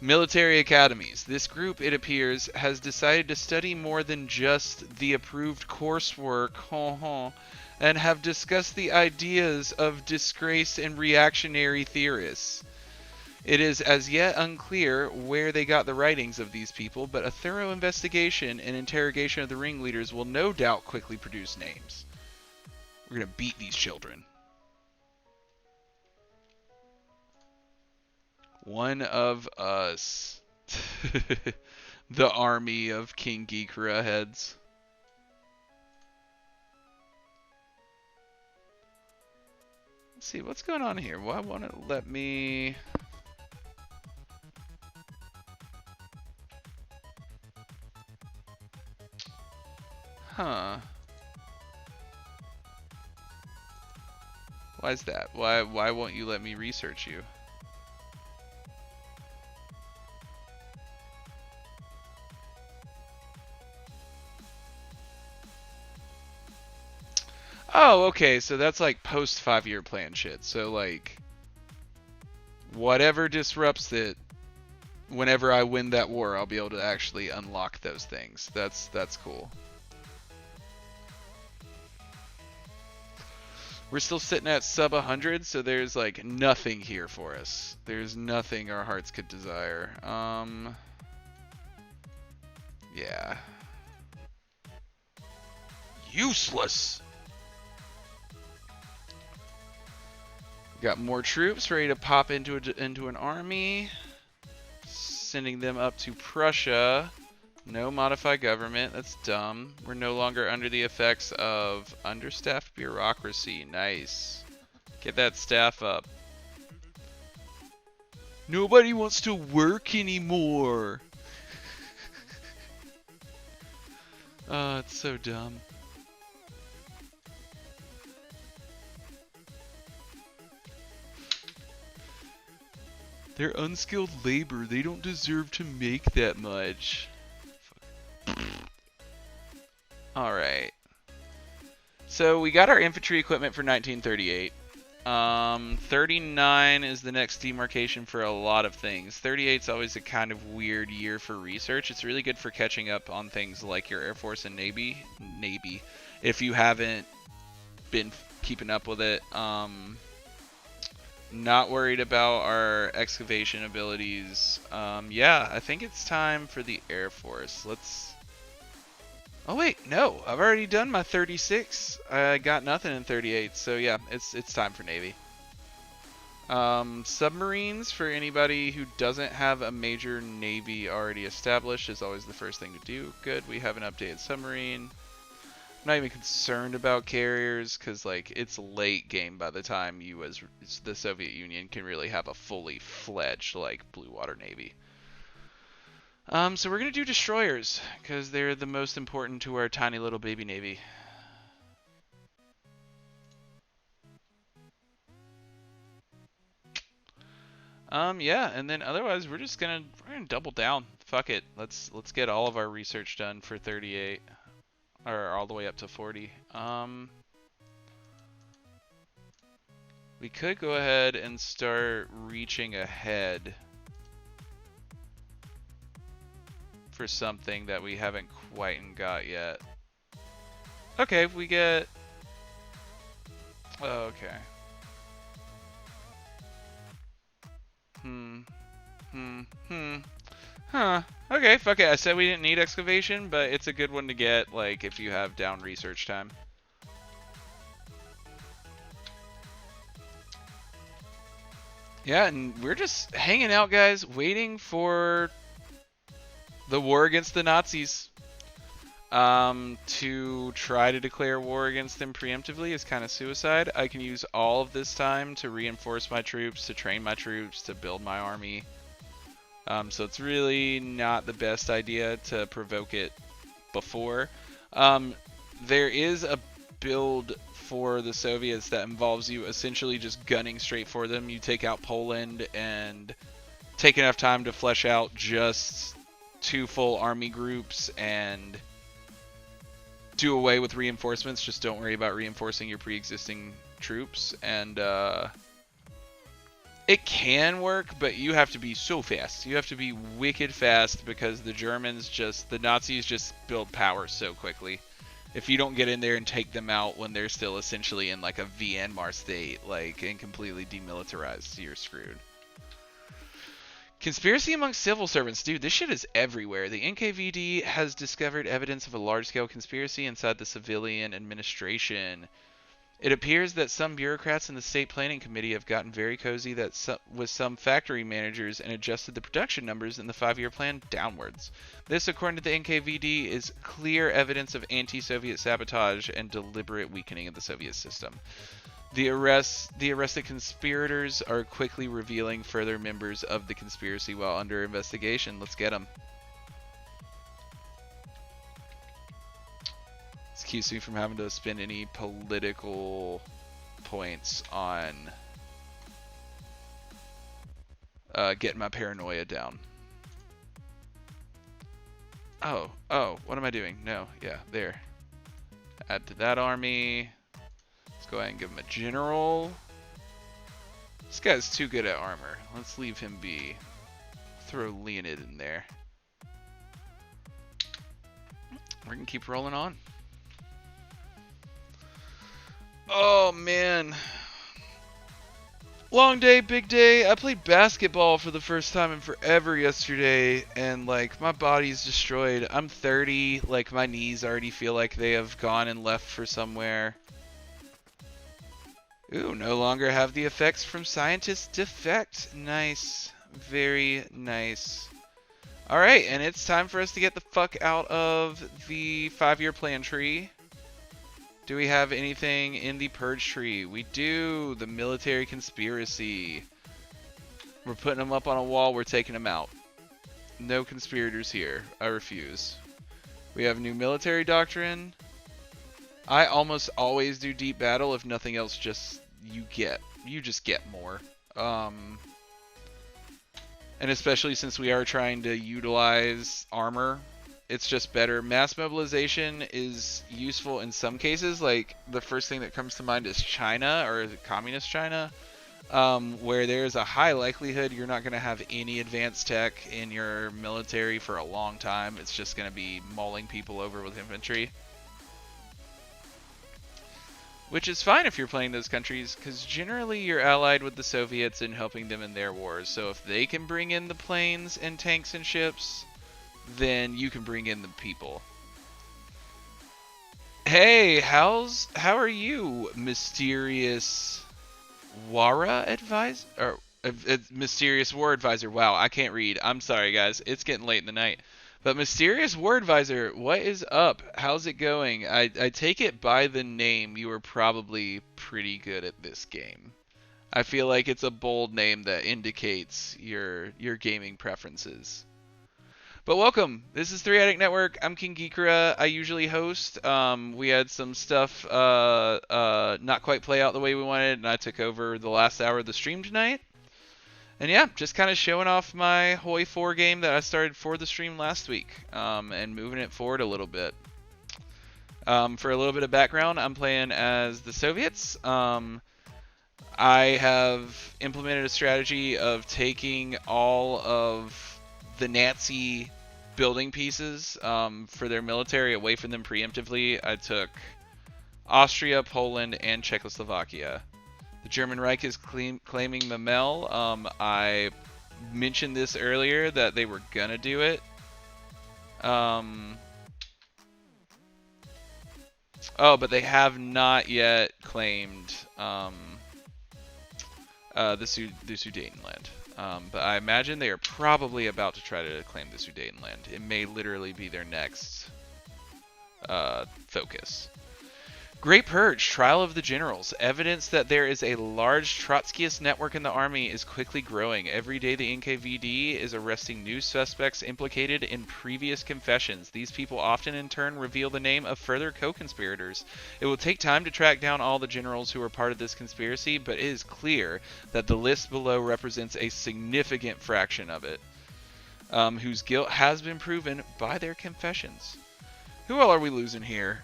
military academies. This group, it appears, has decided to study more than just the approved coursework and have discussed the ideas of disgraced and reactionary theorists. It is as yet unclear where they got the writings of these people, but a thorough investigation and interrogation of the ringleaders will no doubt quickly produce names. We're going to beat these children. One of us. The army of King Geekra heads. Let's see, what's going on here? Why won't it let me... Huh. Why is that? Why won't you let me research you? Oh, okay, so that's like post 5-year plan shit. So like whatever disrupts it, whenever I win that war, I'll be able to actually unlock those things. That's cool. We're still sitting at sub 100, so there's like nothing here for us. There's nothing our hearts could desire. Yeah. Useless. Got more troops ready to pop into an army. Sending them up to Prussia No modify government. That's dumb. We're no longer under the effects of understaffed bureaucracy. Nice. Get that staff up. Nobody wants to work anymore. Oh, it's so dumb. They're unskilled labor. They don't deserve to make that much. Alright. So we got our infantry equipment for 1938. 39 is the next demarcation for a lot of things. 38 is always a kind of weird year for research. It's really good for catching up on things like your Air Force and Navy. If you haven't been keeping up with it. Not worried about our excavation abilities. Yeah, I think it's time for the Air Force. Let's... Oh wait, no, I've already done my 36. I got nothing in 38, so yeah, it's time for Navy. Submarines, for anybody who doesn't have a major Navy already established, is always the first thing to do. Good, we have an updated submarine. I'm not even concerned about carriers, because like it's late game by the time you as the Soviet Union can really have a fully fledged like blue water navy. So we're gonna do destroyers because they're the most important to our tiny little baby navy. Yeah, and then otherwise we're gonna double down. Fuck it, let's get all of our research done for 38, or all the way up to 40. We could go ahead and start reaching ahead for something that we haven't quite got yet. Okay, we get... Oh, okay. Huh. Okay, fuck it. I said we didn't need excavation, but it's a good one to get, like, if you have down research time. Yeah, and we're just hanging out, guys, waiting for the war against the Nazis. To try to declare war against them preemptively is kind of suicide. I can use all of this time to reinforce my troops, to train my troops, to build my army. So it's really not the best idea to provoke it before. There is a build for the Soviets that involves you essentially just gunning straight for them. You take out Poland and take enough time to flesh out just 2 full army groups and do away with reinforcements. Just don't worry about reinforcing your pre-existing troops, and it can work, but you have to be so fast. You have to be wicked fast because the Nazis just build power so quickly. If you don't get in there and take them out when they're still essentially in like a Myanmar state, like, and completely demilitarized, you're screwed. Conspiracy among civil servants. Dude, this shit is everywhere. The NKVD has discovered evidence of a large-scale conspiracy inside the civilian administration. It appears that some bureaucrats in the State Planning Committee have gotten very cozy with some factory managers and adjusted the production numbers in the 5-year plan downwards. This, according to the NKVD, is clear evidence of anti-Soviet sabotage and deliberate weakening of the Soviet system. The arrested conspirators are quickly revealing further members of the conspiracy while under investigation. Let's get them. This keeps me from having to spend any political points on getting my paranoia down. Oh, what am I doing? No, yeah, there. Add to that army. Let's go ahead and give him a general. This guy's too good at armor. Let's leave him be. Throw Leonid in there. We're gonna keep rolling on. Oh man. Long day, big day. I played basketball for the first time in forever yesterday, and like my body's destroyed. I'm 30, like my knees already feel like they have gone and left for somewhere. Ooh, no longer have the effects from Scientist Defect. Nice. Very nice. Alright, and it's time for us to get the fuck out of the 5-year plan tree. Do we have anything in the purge tree? We do. The military conspiracy. We're putting them up on a wall. We're taking them out. No conspirators here. I refuse. We have new military doctrine. I almost always do deep battle. If nothing else, just you just get more. And especially since we are trying to utilize armor, it's just better. Mass mobilization is useful in some cases. Like the first thing that comes to mind is China, or communist China, where there's a high likelihood you're not going to have any advanced tech in your military for a long time. It's just going to be mauling people over with infantry. Which is fine if you're playing those countries, because generally you're allied with the Soviets and helping them in their wars. So if they can bring in the planes and tanks and ships, then you can bring in the people. Hey, how are you, mysterious Wara advisor? Or mysterious war advisor. Wow, I can't read. I'm sorry, guys. It's getting late in the night. But Mysterious War Advisor, what is up? How's it going? I take it by the name you are probably pretty good at this game. I feel like it's a bold name that indicates your gaming preferences. But welcome. This is 3 Addict Network. I'm King Geekera. I usually host. We had some stuff not quite play out the way we wanted, and I took over the last hour of the stream tonight. And yeah, just kind of showing off my Hoi 4 game that I started for the stream last week, and moving it forward a little bit. For a little bit of background, I'm playing as the Soviets. I have implemented a strategy of taking all of the Nazi building pieces for their military away from them preemptively. I took Austria, Poland, and Czechoslovakia. The German Reich is claiming Memel. I mentioned this earlier that they were gonna do it. Oh, but they have not yet claimed the Sudetenland. But I imagine they are probably about to try to claim the Sudetenland. It may literally be their next focus. Great Purge, Trial of the Generals. Evidence that there is a large Trotskyist network in the army is quickly growing. Every day the NKVD is arresting new suspects implicated in previous confessions. These people often in turn reveal the name of further co-conspirators. It will take time to track down all the generals who are part of this conspiracy, but it is clear that the list below represents a significant fraction of it, whose guilt has been proven by their confessions. Who all are we losing here?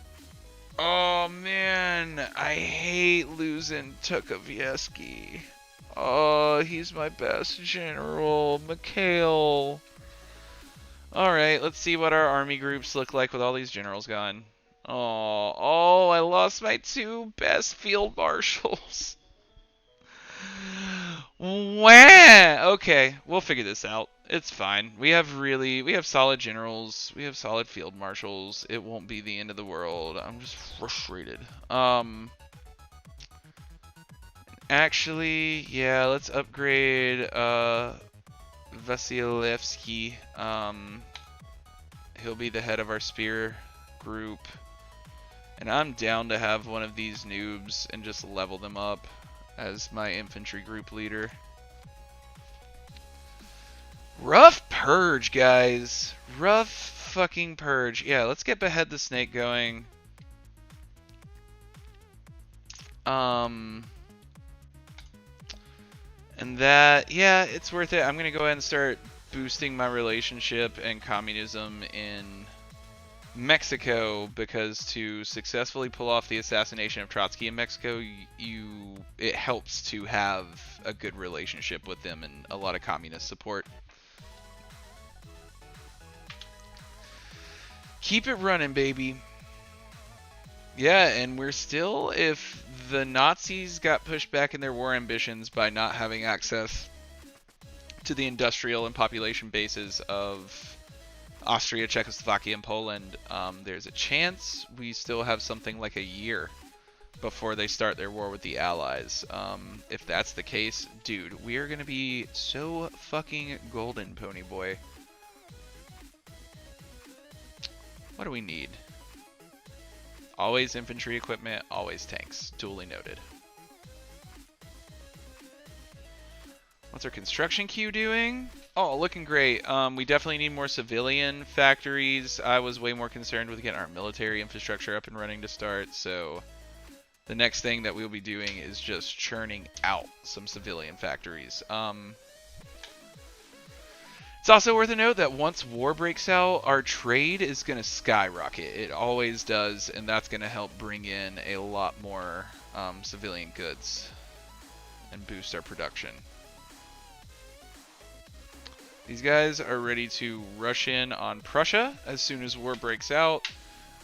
Oh man, I hate losing Tukovieski. Oh, he's my best general, Mikhail. Alright, let's see what our army groups look like with all these generals gone. Oh, I lost my 2 best field marshals. Wah! Okay, we'll figure this out. It's fine. We have solid generals. We have solid field marshals. It won't be the end of the world. I'm just frustrated. Actually, yeah, let's upgrade Vasilevsky. He'll be the head of our spear group. And I'm down to have one of these noobs and just level them up as my infantry group leader. Rough purge, guys. Rough fucking purge. Yeah, let's get Behead the Snake going. And that, yeah, it's worth it. I'm gonna go ahead and start boosting my relationship and communism in Mexico, because to successfully pull off the assassination of Trotsky in Mexico, it helps to have a good relationship with them and a lot of communist support. Keep it running, baby. Yeah, and we're still, if the Nazis got pushed back in their war ambitions by not having access to the industrial and population bases of Austria, Czechoslovakia, and Poland, there's a chance we still have something like a year before they start their war with the Allies. If that's the case, dude, we are going to be so fucking golden, Pony Boy. What do we need? Always infantry equipment, always tanks. Duly noted. What's our construction queue doing? Oh, looking great. We definitely need more civilian factories. I was way more concerned with getting our military infrastructure up and running to start, so the next thing that we'll be doing is just churning out some civilian factories. It's also worth a note that once war breaks out, our trade is going to skyrocket. It always does, and that's going to help bring in a lot more civilian goods and boost our production. These guys are ready to rush in on Prussia as soon as war breaks out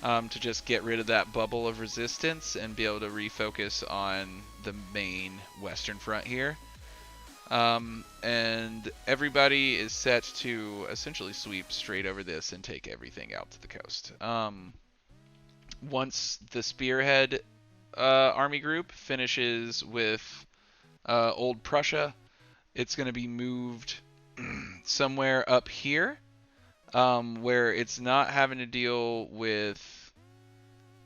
to just get rid of that bubble of resistance and be able to refocus on the main Western front here. And everybody is set to essentially sweep straight over this and take everything out to the coast. Once the Spearhead army group finishes with Old Prussia, it's going to be moved somewhere up here where it's not having to deal with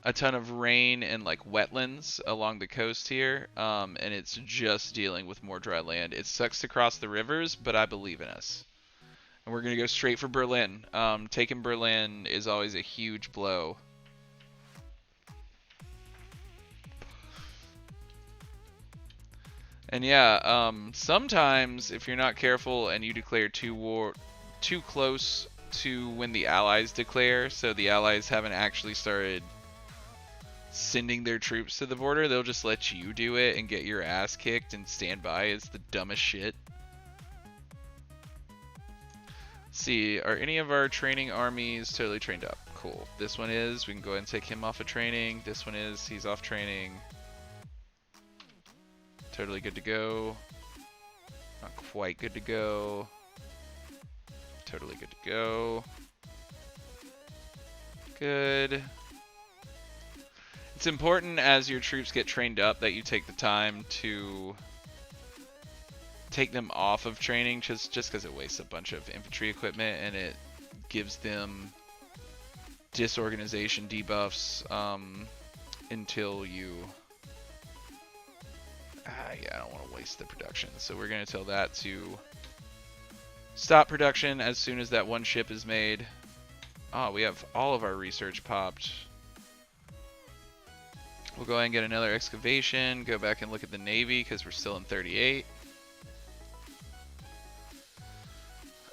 a ton of rain and like wetlands along the coast here, and it's just dealing with more dry land. It sucks to cross the rivers, but I believe in us. And we're going to go straight for Berlin. Taking Berlin is always a huge blow. And yeah, sometimes if you're not careful and you declare too close to when the Allies declare, so the Allies haven't actually started sending their troops to the border, they'll just let you do it and get your ass kicked and stand by. It's the dumbest shit. Let's see, are any of our training armies totally trained up? Cool. This one is. We can go ahead and take him off of training. This one is. He's off training. Totally good to go. Not quite good to go. Totally good to go. Good. It's important as your troops get trained up that you take the time to take them off of training, just because it wastes a bunch of infantry equipment and it gives them disorganization debuffs until you... yeah, I don't want to waste the production. So we're going to tell that to stop production as soon as that one ship is made. Oh, we have all of our research popped. We'll go ahead and get another excavation, go back and look at the Navy because we're still in 38.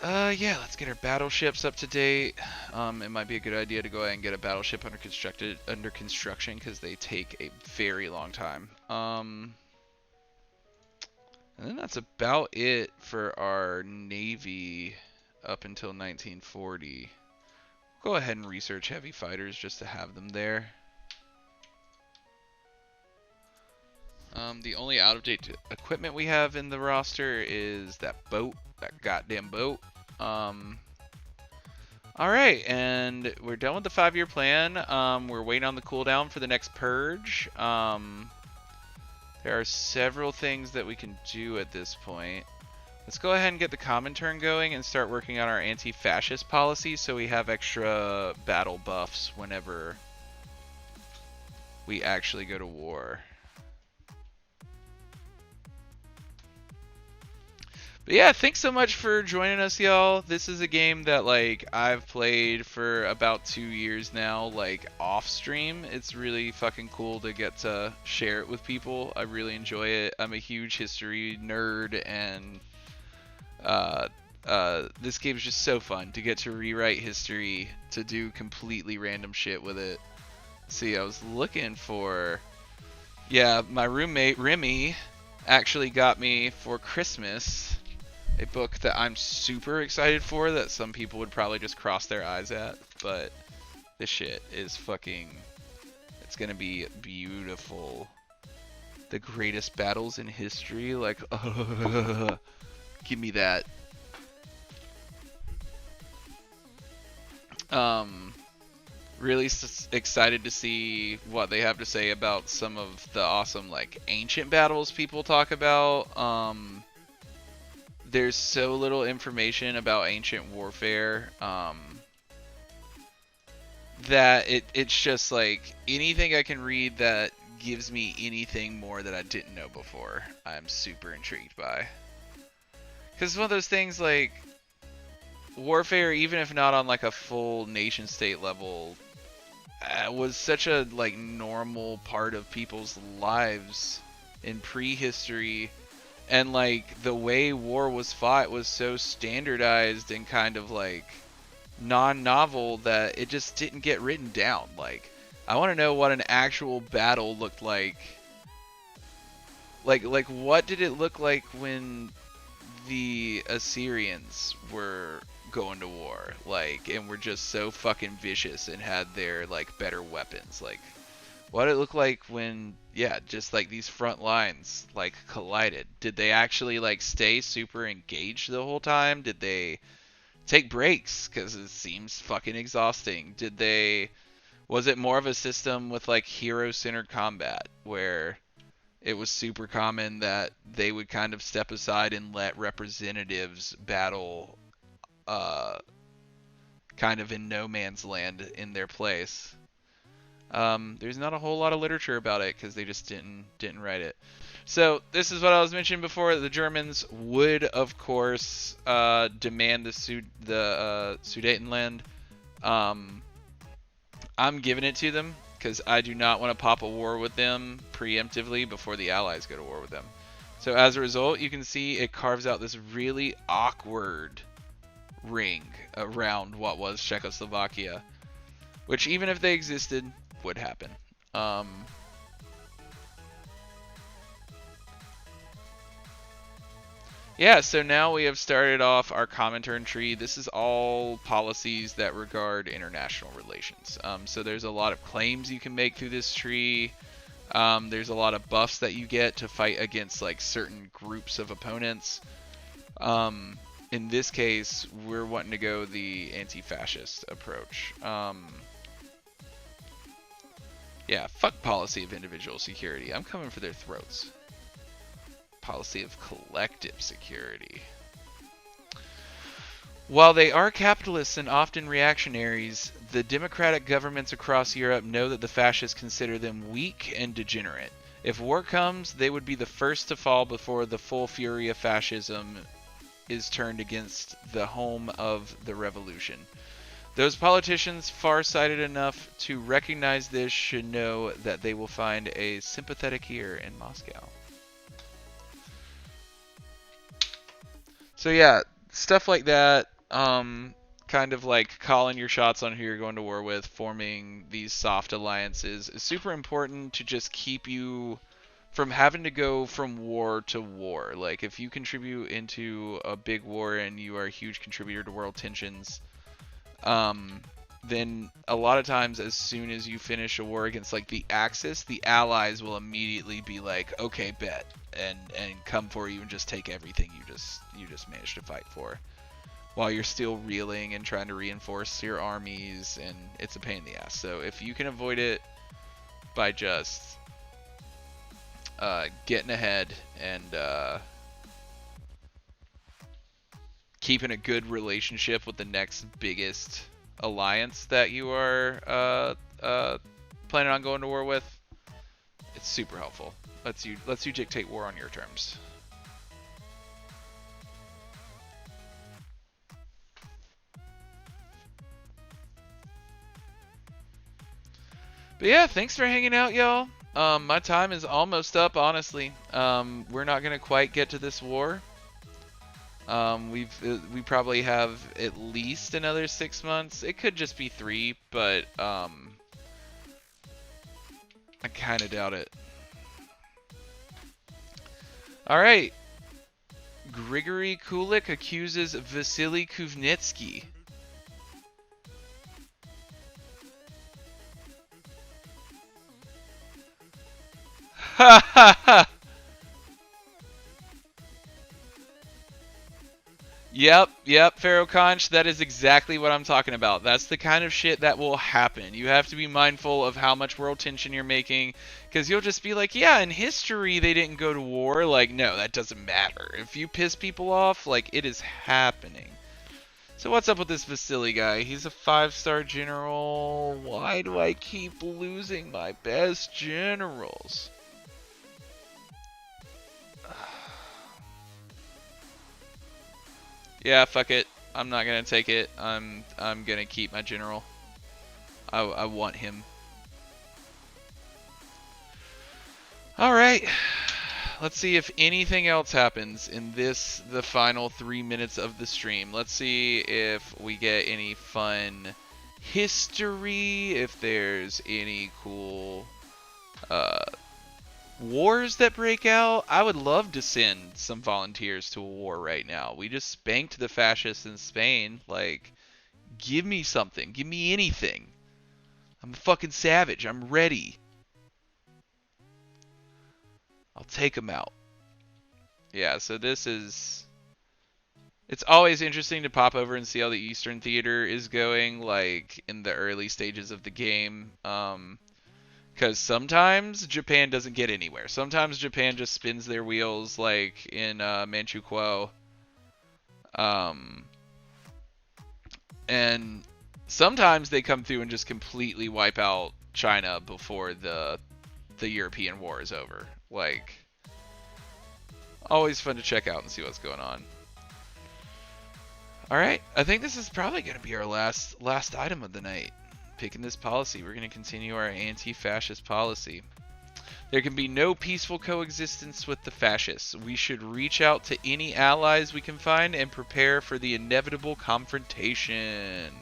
Yeah, let's get our battleships up to date. It might be a good idea to go ahead and get a battleship under construction because they take a very long time. And then that's about it for our Navy up until 1940. Go ahead and research heavy fighters just to have them there. The only out-of-date equipment we have in the roster is that boat, that goddamn boat. Alright, and we're done with the 5-year plan. We're waiting on the cooldown for the next purge. There are several things that we can do at this point. Let's go ahead and get the Comintern going and start working on our anti-fascist policy so we have extra battle buffs whenever we actually go to war. But yeah, thanks so much for joining us, y'all. This is a game that, like, I've played for about 2 years now, like, off stream. It's really fucking cool to get to share it with people. I really enjoy it. I'm a huge history nerd, and this game's just so fun to get to rewrite history, to do completely random shit with it. See, I was looking for... Yeah, my roommate, Remy, actually got me for Christmas a book that I'm super excited for that some people would probably just cross their eyes at, but this shit is fucking... It's gonna be beautiful. The greatest battles in history, like, give me that. Really excited to see what they have to say about some of the awesome, like, ancient battles people talk about. There's so little information about ancient warfare. that it's just like anything I can read that gives me anything more that I didn't know before, I'm super intrigued by. Because it's one of those things like warfare, even if not on like a full nation state level, was such a like normal part of people's lives in prehistory, and like the way war was fought was so standardized and kind of like non-novel that it just didn't get written down. Like, I want to know what an actual battle looked like. Like what did it look like when the Assyrians were going to war, like, and were just so fucking vicious and had their like better weapons? Like, what it looked like when, yeah, just like these front lines like collided. Did they actually like stay super engaged the whole time? Did they take breaks because it seems fucking exhausting? Did they, was it more of a system with like hero-centered combat where it was super common that they would kind of step aside and let representatives battle uh, kind of in no man's land in their place? There's not a whole lot of literature about it because they just didn't write it. So this is what I was mentioning before. The Germans would, of course, demand the Sudetenland. I'm giving it to them because I do not want to pop a war with them preemptively before the Allies go to war with them. So as a result, you can see it carves out this really awkward ring around what was Czechoslovakia, which even if they existed, would happen. Yeah, so now we have started off our Comintern tree. This is all policies that regard international relations. So there's a lot of claims you can make through this tree. There's a lot of buffs that you get to fight against like certain groups of opponents. In this case, we're wanting to go the anti-fascist approach. Yeah, fuck policy of individual security. I'm coming for their throats. Policy of collective security. While they are capitalists and often reactionaries, the democratic governments across Europe know that the fascists consider them weak and degenerate. If war comes, they would be the first to fall before the full fury of fascism is turned against the home of the revolution. Those politicians far-sighted enough to recognize this should know that they will find a sympathetic ear in Moscow. So yeah, stuff like that, kind of like calling your shots on who you're going to war with, forming these soft alliances is super important to just keep you from having to go from war to war. Like, if you contribute into a big war and you are a huge contributor to world tensions, then a lot of times as soon as you finish a war against like the Axis, the Allies will immediately be like, okay, bet, and come for you and just take everything you just managed to fight for, while you're still reeling and trying to reinforce your armies, and it's a pain in the ass. So if you can avoid it by just getting ahead and keeping a good relationship with the next biggest alliance that you are planning on going to war with, it's super helpful. Lets you dictate war on your terms. But yeah, thanks for hanging out, y'all. My time is almost up, honestly. We're not gonna quite get to this war. We probably have at least another 6 months. It could just be 3, but I kind of doubt it. All right. Grigory Kulik accuses Vasily Kuvnetsky. Ha ha ha! Yep, Pharaoh Conch, that is exactly what I'm talking about. That's the kind of shit that will happen. You have to be mindful of how much world tension you're making, because you'll just be like, yeah, in history they didn't go to war. Like, no, that doesn't matter. If you piss people off, like, it is happening. So what's up with this Vasily guy? He's a 5-star general. Why do I keep losing my best generals? Yeah, fuck it. I'm not gonna take it. I'm gonna keep my general. I want him. Alright. Let's see if anything else happens in the final 3 minutes of the stream. Let's see if we get any fun history, if there's any cool wars that break out. I would love to send some volunteers to a war right now. We just spanked the fascists in Spain. Like, give me something. Give me anything. I'm a fucking savage. I'm ready. I'll take them out. Yeah, so this is... It's always interesting to pop over and see how the Eastern Theater is going, like, in the early stages of the game. Because sometimes Japan doesn't get anywhere. Sometimes Japan just spins their wheels, like in Manchukuo. And sometimes they come through and just completely wipe out China before the European war is over. Like, always fun to check out and see what's going on. Alright, I think this is probably going to be our last item of the night. Picking this policy, we're going to continue our anti-fascist policy. There can be no peaceful coexistence with the fascists. We should reach out to any allies we can find and prepare for the inevitable confrontation.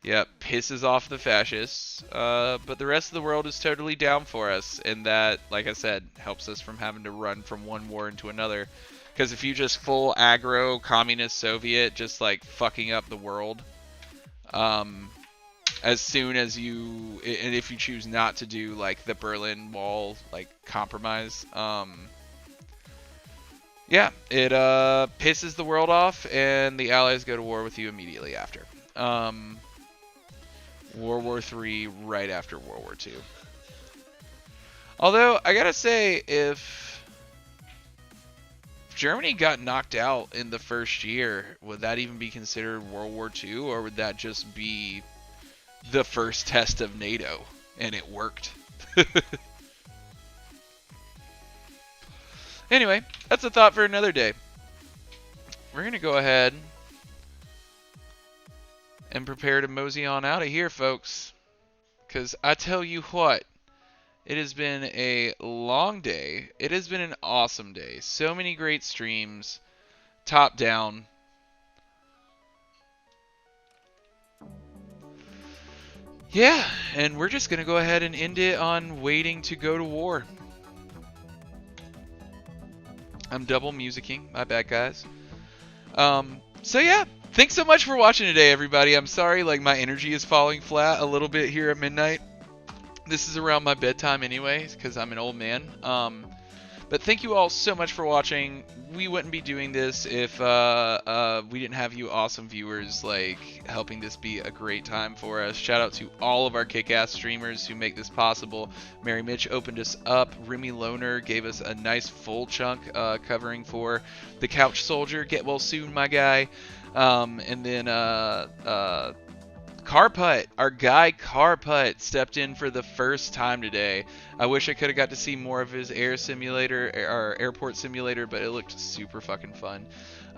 Yep, pisses off the fascists, but the rest of the world is totally down for us, and that, like I said, helps us from having to run from one war into another. Because if you just full aggro communist Soviet, just like fucking up the world, as soon as you, and if you choose not to do like the Berlin Wall like compromise, yeah, it pisses the world off, and the Allies go to war with you immediately after. World War III right after World War II. Although, I gotta say, if Germany got knocked out in the first year, would that even be considered World War II, or would that just be the first test of NATO, and it worked? Anyway, that's a thought for another day. We're gonna go ahead and prepare to mosey on out of here, folks. Because I tell you what, it has been a long day. It has been an awesome day. So many great streams, top down. Yeah, and we're just going to go ahead and end it on waiting to go to war. I'm double musicking. My bad, guys. So yeah, thanks so much for watching today, everybody. I'm sorry, like, my energy is falling flat a little bit here at midnight. This is around my bedtime anyway, because I'm an old man. But thank you all so much for watching. We wouldn't be doing this if we didn't have you awesome viewers, like, helping this be a great time for us. Shout out to all of our kick-ass streamers who make this possible. Mary Mitch opened us up. Remy Loner gave us a nice full chunk covering for the Couch Soldier. Get well soon, my guy. And then Carput, our guy Carput, stepped in for the first time today. I wish I could have got to see more of his airport simulator, but it looked super fucking fun.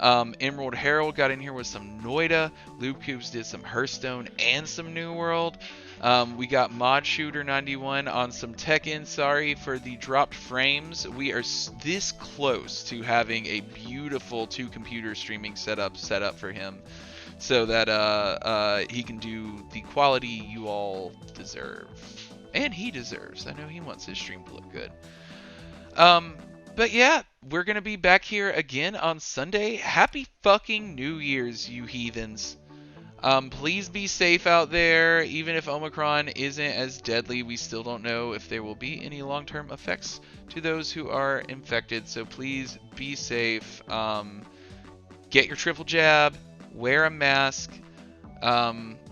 Emerald Herald got in here with some Noida. Lube Cubes did some Hearthstone and some New World. We got Mod Shooter 91 on some Tekken. Sorry for the dropped frames. We are this close to having a beautiful 2-computer streaming setup for him, so that he can do the quality you all deserve. And he deserves. I know he wants his stream to look good. But yeah, we're going to be back here again on Sunday. Happy fucking New Year's, you heathens. Please be safe out there. Even if Omicron isn't as deadly, we still don't know if there will be any long-term effects to those who are infected. So please be safe. Get your triple jab. Wear a mask.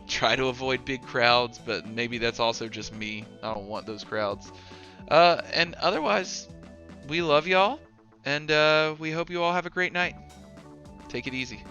Try to avoid big crowds, but maybe that's also just me. I don't want those crowds. And otherwise, we love y'all, and we hope you all have a great night. Take it easy.